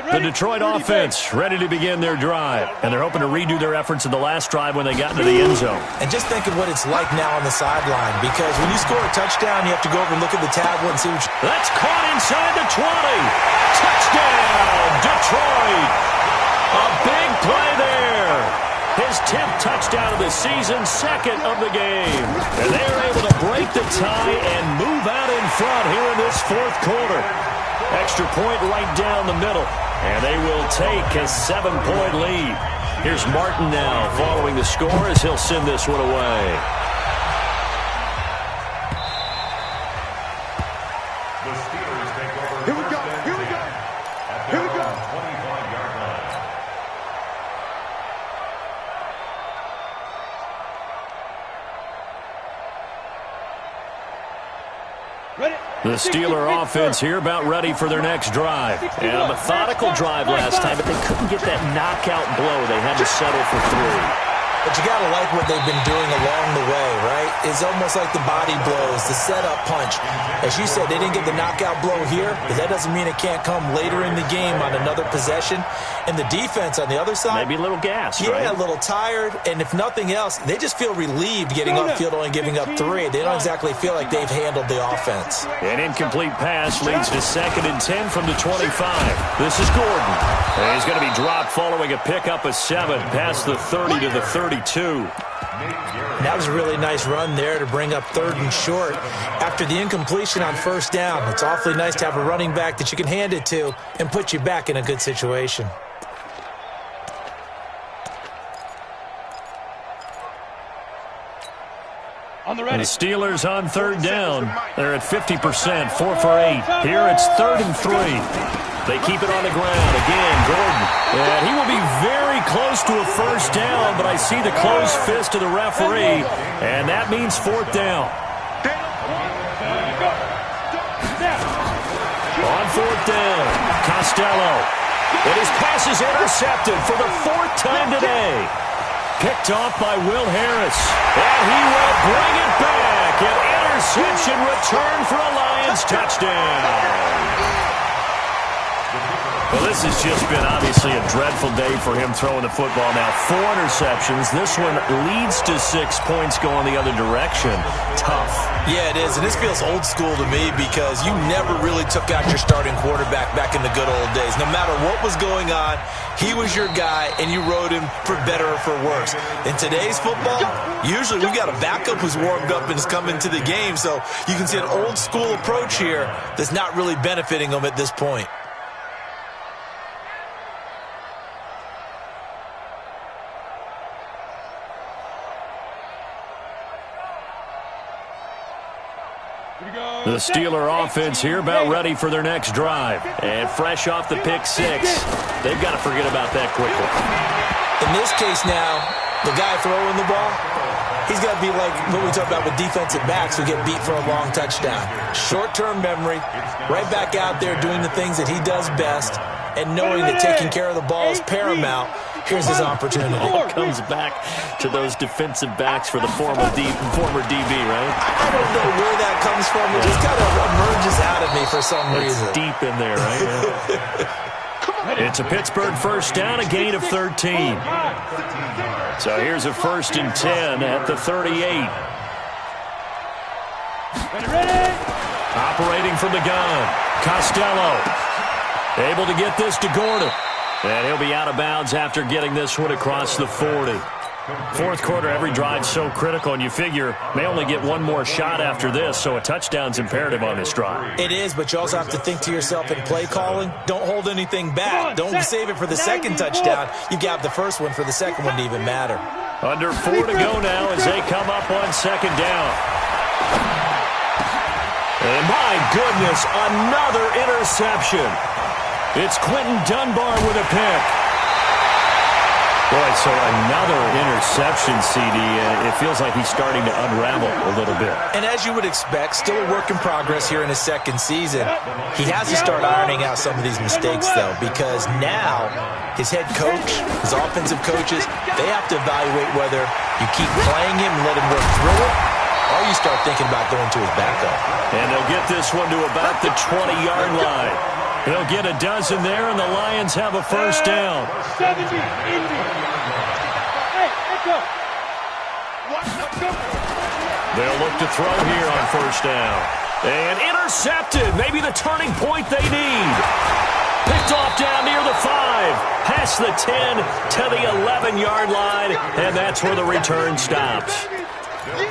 The Detroit offense ready to begin their drive, and they're hoping to redo their efforts in the last drive when they got into the end zone. And just think of what it's like now on the sideline, because when you score a touchdown, you have to go over and look at the tablet and see what That's caught inside the 20. Touchdown, Detroit. A big play there. His 10th touchdown of the season, 2nd of the game. And they're able to break the tie and move out in front here in this 4th quarter. Extra point right down the middle, and they will take a 7-point lead. Here's Martin now following the score as he'll send this one away. The Steelers take over. Here we go. Here we go. Here we go. 25-yard line. Ready? The Steeler offense here about ready for their next drive. And a methodical drive last time, but they couldn't get that knockout blow. They had to settle for 3. But you got to like what they've been doing along the way, right? It's almost like the body blows, the setup punch. As you said, they didn't get the knockout blow here, but that doesn't mean it can't come later in the game on another possession. And the defense on the other side, Maybe a little gas, yeah, right? a little tired. And if nothing else, they just feel relieved getting upfield only giving up 3. They don't exactly feel like they've handled the offense. An incomplete pass leads to 2nd and 10 from the 25. This is Gordon. And he's going to be dropped following a pickup of 7 past the 30 to the 32. That was a really nice run there to bring up 3rd and short. After the incompletion on 1st down, it's awfully nice to have a running back that you can hand it to and put you back in a good situation. On the And ready. the Steelers on 3rd down. They're at 50%, 4 for 8. Here it's 3rd and 3. They keep it on the ground. Again, Gordon. And he will be very close to a 1st down, but I see the closed fist of the referee, and that means 4th down. On 4th down, Costello. And his pass is intercepted for the 4th time today. Picked off by Will Harris. And he will bring it back. An interception return for a Lions touchdown. Well, this has just been obviously a dreadful day for him throwing the football. Now, 4 interceptions. This one leads to 6 points going the other direction. Tough. Yeah, it is, and this feels old school to me because you never really took out your starting quarterback back in the good old days. No matter what was going on, he was your guy, and you rode him for better or for worse. In today's football, usually we got a backup who's warmed up and is coming to the game, so you can see an old school approach here that's not really benefiting them at this point. The Steeler offense here about ready for their next drive. And fresh off the pick 6. They've got to forget about that quickly. In this case now, the guy throwing the ball, he's got to be like what we talk about with defensive backs who get beat for a long touchdown. Short-term memory, right back out there doing the things that he does best, and knowing that taking care of the ball is paramount. Here's his opportunity. All comes back to those defensive backs for the former DB, right? I don't know where that comes from. It just kind of emerges out of me for some reason. It's deep in there, right? Yeah. It's a Pittsburgh 1st down, a gain of 13. So here's a 1st and 10 at the 38. Ready. Operating from the gun, Costello. Able to get this to Gordon. And he'll be out of bounds after getting this one across the 40. Fourth quarter, every drive's so critical, and you figure may only get one more shot after this, so a touchdown's imperative on this drive. It is, but you also have to think to yourself in play calling, don't hold anything back. Don't save it for the second touchdown. You got the first one for the second one to even matter. Under 4 to go now as they come up on second down. And my goodness, another interception. It's Quentin Dunbar with a pick. Boy, so another interception, CD. It feels like he's starting to unravel a little bit. And as you would expect, still a work in progress here in his second season. He has to start ironing out some of these mistakes, though, because now his head coach, his offensive coaches, they have to evaluate whether you keep playing him and let him work through it, or you start thinking about going to his backup. And they'll get this one to about the 20-yard line. They'll get a dozen there, and the Lions have a first down. 70, Indy. Hey, let's go. They'll look to throw here on first down. And intercepted. Maybe the turning point they need. Picked off down near the 5. Past the 10 to the 11-yard line, and that's where the return stops.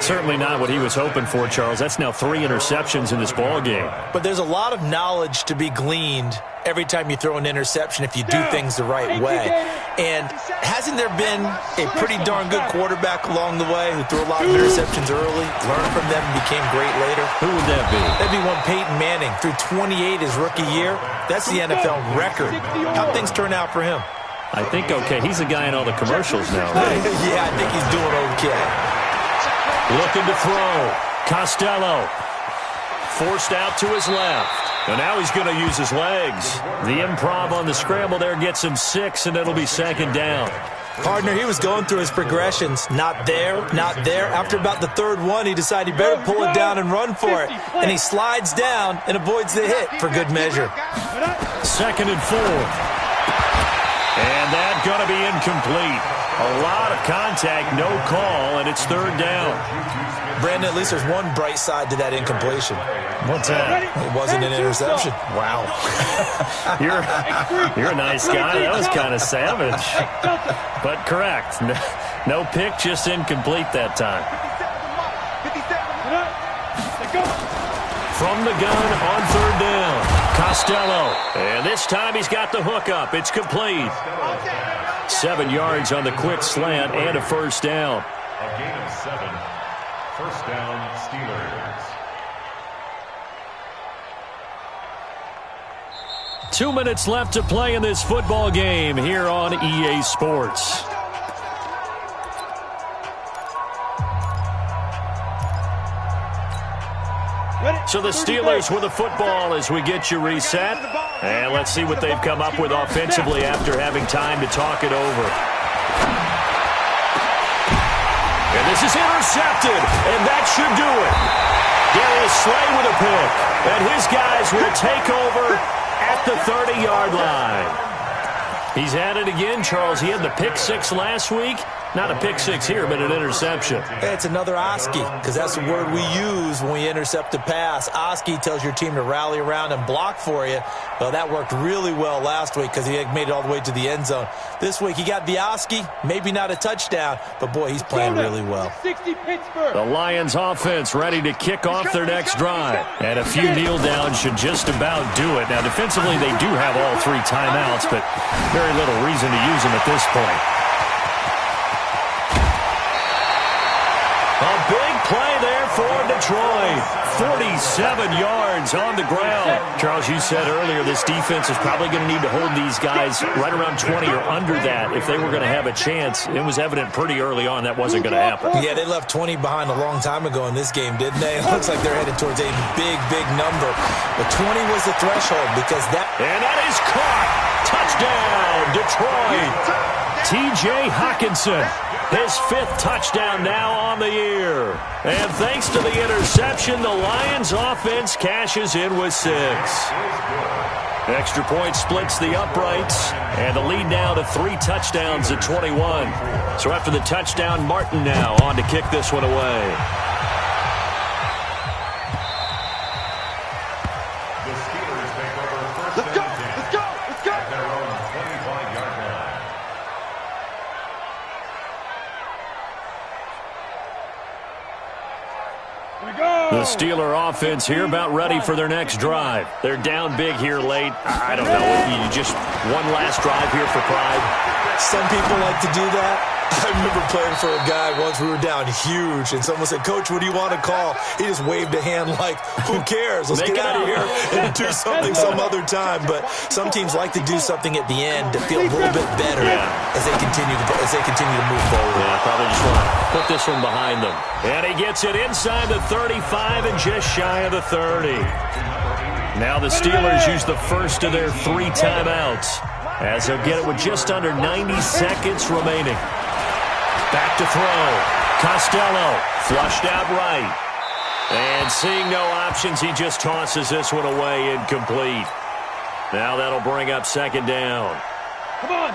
Certainly not what he was hoping for, Charles. That's now 3 interceptions in this ball game. But there's a lot of knowledge to be gleaned every time you throw an interception if you do things the right way. And hasn't there been a pretty darn good quarterback along the way who threw a lot of interceptions early, learned from them, and became great later? Who would that be? That'd be one Peyton Manning. Threw 28 his rookie year. That's the NFL record. How'd things turn out for him? I think okay. He's the guy in all the commercials now, right? Yeah, I think he's doing okay. Looking to throw. Costello. Forced out to his left. And now he's going to use his legs. The improv on the scramble there gets him 6, and it'll be second down. Partner, he was going through his progressions. Not there, not there. After about the third one, he decided he better pull it down and run for it. And he slides down and avoids the hit for good measure. Second and 4. And that's going to be incomplete. A lot of contact, no call, and it's third down. Brandon, at least there's one bright side to that incompletion. What's that? It wasn't an interception. Wow. You're a nice guy. That was kind of savage. But correct. No pick, just incomplete that time. From the gun on third down. Costello. And this time he's got the hook up. It's complete. 7 yards on the quick slant and a first down. A gain of 7. First down, Steelers. 2 minutes left to play in this football game here on EA Sports. So the Steelers with the football as we get you reset. And let's see what they've come up with offensively after having time to talk it over. And this is intercepted, and that should do it. Darius Slay with a pick, and his guys will take over at the 30-yard line. He's at it again, Charles. He had the pick 6 last week. Not a pick 6 here, but an interception. It's another Oski, because that's the word we use when we intercept a pass. Oski tells your team to rally around and block for you. Well, that worked really well last week because he made it all the way to the end zone. This week, he got the Oski, maybe not a touchdown, but, boy, he's playing really well. The Lions offense ready to kick off their next drive. And a few kneel downs should just about do it. Now, defensively, they do have all 3 timeouts, but very little reason to use them at this point. A big play there for Detroit. 47 yards on the ground. Charles, you said earlier this defense is probably going to need to hold these guys right around 20 or under that if they were going to have a chance. It was evident pretty early on that wasn't going to happen. Yeah, they left 20 behind a long time ago in this game, didn't they? It looks like they're headed towards a big, big number. But 20 was the threshold because that... And that is caught. Touchdown, Detroit. T.J. Hockenson. His 5th touchdown now on the year. And thanks to the interception, the Lions offense cashes in with 6. Extra point splits the uprights, and the lead now to 3 touchdowns at 21. So after the touchdown, Martin now on to kick this one away. The Steelers take over first down at their own 25-yard line. The Steeler offense here about ready for their next drive. They're down big here late. I don't know. You just one last drive here for pride. Some people like to do that. I remember playing for a guy once. We were down huge, and someone said, "Coach, what do you want to call?" He just waved a hand like, "Who cares? Let's get out of here and do something some other time." But some teams like to do something at the end to feel a little bit better as they continue to move forward. Yeah, probably just want to put this one behind them. And he gets it inside the 35 and just shy of the 30. Now the Steelers use the first of their 3 timeouts as they'll get it with just under 90 seconds remaining. Back to throw. Costello flushed out right. And seeing no options, he just tosses this one away incomplete. Now that'll bring up second down.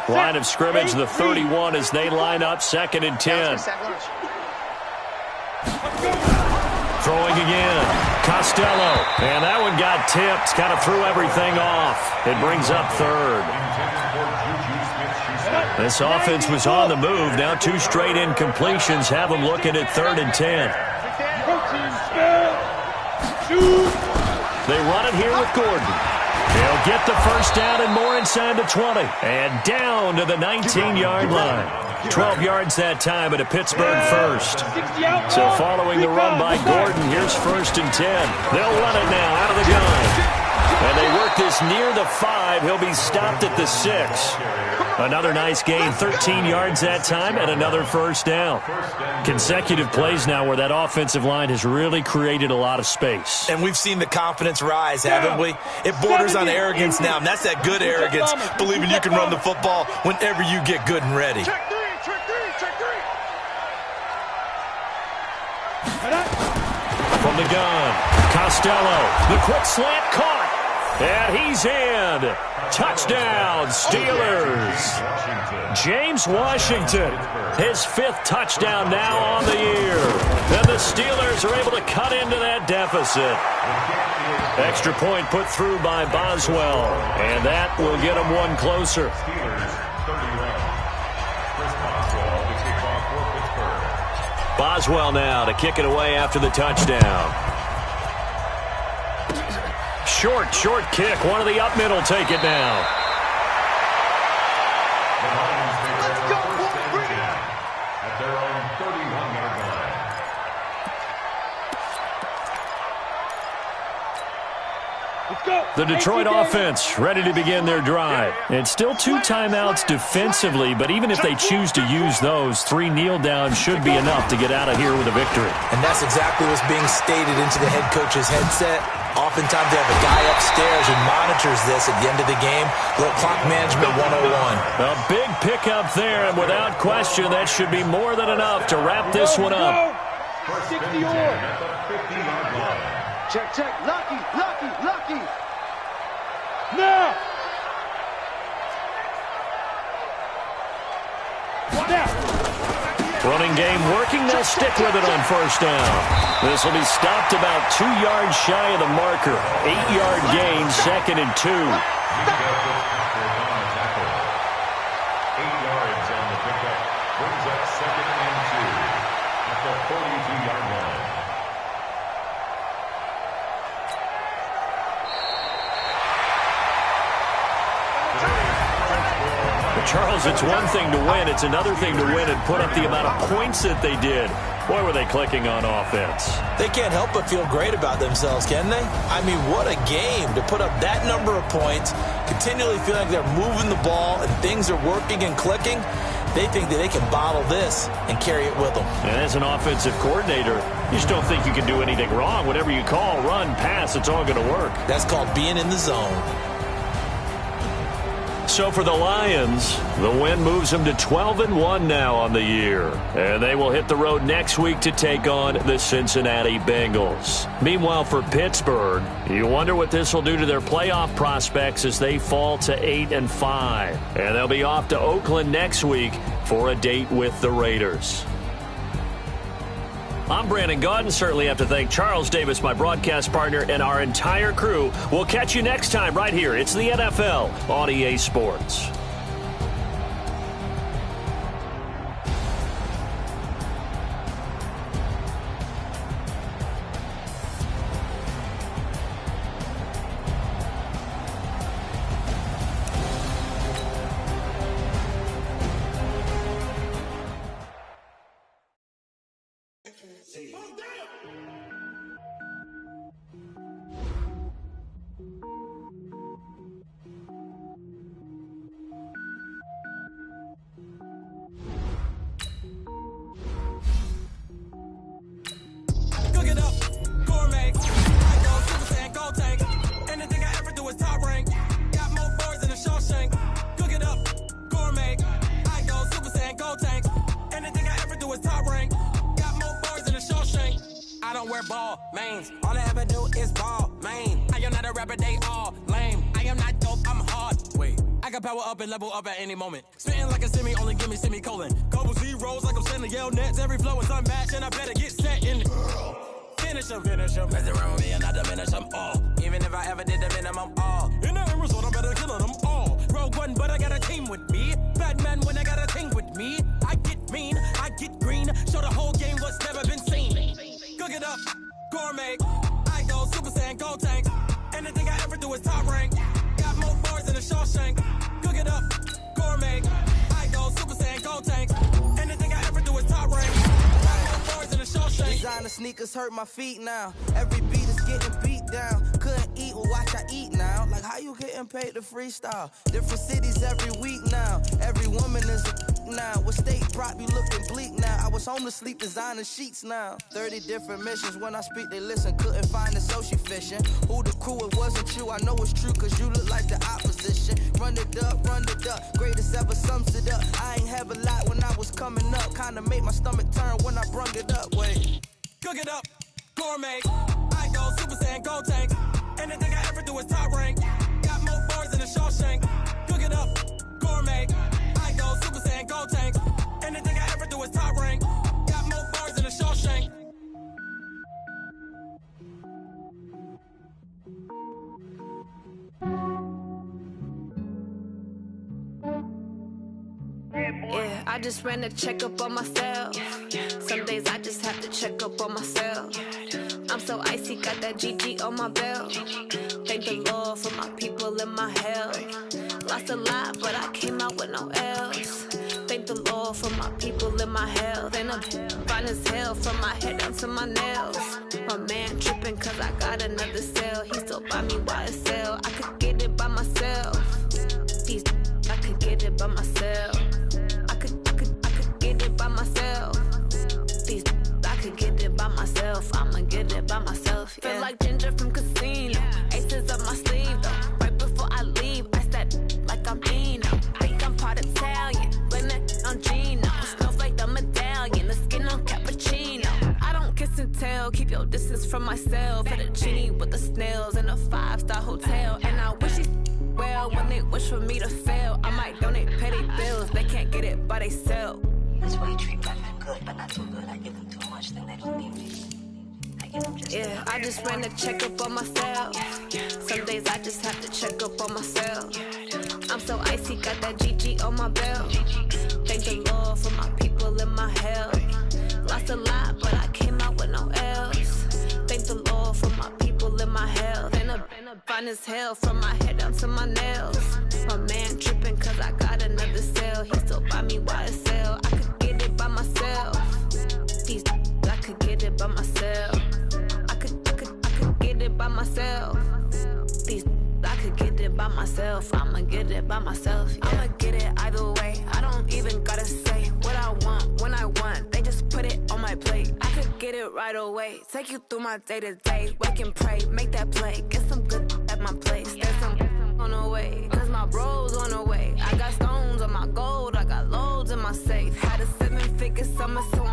Line of scrimmage, the 31 as they line up 2nd and 10. Throwing again. Costello. And that one got tipped. Kind of threw everything off. It brings up 3rd. This offense was on the move. Now 2 straight incompletions have them looking at 3rd and 10. They run it here with Gordon. They'll get the first down and more inside the 20. And down to the 19-yard line. 12 yards that time at a Pittsburgh first. So following the run by Gordon, here's 1st and 10. They'll run it now out of the gun. And they work this near the 5. He'll be stopped at the 6. Another nice gain, 13 yards that time, and another first down. Consecutive plays now where that offensive line has really created a lot of space. And we've seen the confidence rise, haven't we? It borders on arrogance now, and that's that good arrogance, believing you can run the football whenever you get good and ready. Check three. From the gun, Costello, the quick slant caught, and he's in. Touchdown, Steelers. James Washington, his 5th touchdown now on the year. And the Steelers are able to cut into that deficit. Extra point put through by Boswell, and that will get them one closer. Boswell now to kick it away after the touchdown. Short kick. One of the up middle take it now. Let's go, bring it. At their own 31-yard line. The Detroit offense ready to begin their drive. It's still 2 timeouts defensively, but even if they choose to use those, 3 kneel downs should be enough to get out of here with a victory. And that's exactly what's being stated into the head coach's headset. Oftentimes they have a guy upstairs who monitors this at the end of the game. Little clock management 101. A big pickup there, and without question, that should be more than enough to wrap this one up. 60 yards. At the 50-yard line. Check. Lucky. Now. Running game working. They'll stick with it on first down. This will be stopped about 2 yards shy of the marker. 8-yard gain, 2nd and 2. 8 yards on the pickup. Brings up 2nd and 2 at the 42-yard line. Charles, it's one thing to win. It's another thing to win and put up the amount of points that they did. Boy, were they clicking on offense. They can't help but feel great about themselves, can they? I mean, what a game to put up that number of points, continually feeling like they're moving the ball and things are working and clicking. They think that they can bottle this and carry it with them. And as an offensive coordinator, you just don't think you can do anything wrong. Whatever you call, run, pass, it's all going to work. That's called being in the zone. So for the Lions, the win moves them to 12-1 now on the year. And they will hit the road next week to take on the Cincinnati Bengals. Meanwhile, for Pittsburgh, you wonder what this will do to their playoff prospects as they fall to 8-5. And they'll be off to Oakland next week for a date with the Raiders. I'm Brandon Gaudin. Certainly have to thank Charles Davis, my broadcast partner, and our entire crew. We'll catch you next time right here. It's the NFL on EA Sports. ball, mains. All I ever do is ball, main. I am not a rapper, they all lame. I am not dope, I'm hard. Wait, I can power up and level up at any moment. Spitting like a semi, only give me semicolon. Couple zeros like I'm sending yell nets. Every flow is unmatched and I better get set in. Finish them. Mess around with me and I diminish them all. Even if I ever did the minimum, all. In the end result, I'm better killing them all. Rogue One, but I got a team with me. Batman when I got a team with me. I get mean, I get green. Show the whole game what's never been seen. Cook it up, gourmet. I go Super Saiyan, Gold Tank. Anything I ever do is top rank. Got more bars than a Shawshank. Cook it up, gourmet. I go Super Saiyan, Gold Tank. Anything I ever do is top rank. Designer sneakers hurt my feet now. Every beat is getting beat down. Couldn't eat, well watch I eat now. Like how you getting paid to freestyle? Different cities every week now. Every woman is a now. With state prop you looking bleak now. I was home to sleep designer sheets now. 30 different missions. When I speak they listen. Couldn't find it so she fishing. Who the crew, it wasn't you. I know it's true cause you look like the opposition. Run it up. Greatest ever sums it up. I ain't have a lot when I was coming up. Kinda made my stomach turn when I brung it up. Wait. Cook it up, gourmet. I go Super Saiyan, Gold Tank. Anything I ever do is top rank. Got more bars than a Shawshank. Cook it up, gourmet. I go Super Saiyan, Gold Tank. Anything I ever do is top rank. Got more bars than a Shawshank. Yeah, I just ran a checkup on myself. Some days I just have to check up on myself. I'm so icy, got that GG on my belt. Thank the Lord for my people and my health. Lost a lot, but I came out with no L's. Thank the Lord for my people and my health. And I'm fine as hell from my head down to my nails. My man tripping cause I got another cell. He still buy me YSL. I could get it by myself. These I could get it by myself. I could get it by myself. These I could get it by myself. I'ma get it by myself. Yeah. Feel like Ginger from Casino. Aces up my sleeve though. Right before I leave, I step like I'm Dino. Think I'm part Italian. Blame it on Gino. Snowflake the medallion. The skin on cappuccino. I don't kiss and tell. Keep your distance from myself. At a genie with the snails in a 5-star hotel. And I wish he well when they wish for me to fail. I might donate petty bills. They can't get it by they sell. That's why you treat women good, but not too good. I give them too much, then they don't need me. I give them just yeah, I just ran a checkup on myself. Some days I just have to check up on myself. I'm so icy, got that GG on my belt. Thank the Lord for my people and my health. Lost a lot, but I came out with no L's. Thank the Lord for my people and my health. And I'm fine as hell from my head down to my nails. My man tripping cause I got another cell. He still buy me YSL. I could get it by myself. These I could get it by myself. I could get it by myself. These I could get it by myself. I'ma get it by myself. Yeah. I'ma get it either way. I don't even gotta say what I want when I want. They just put it on my plate. I could get it right away. Take you through my day to day. Wake and pray, make that play. Get some good at my place. There's some on the way, cause my bros on the way. I got stones on my gold. I got loads in my safe. Had a 7-figure summer, so I'm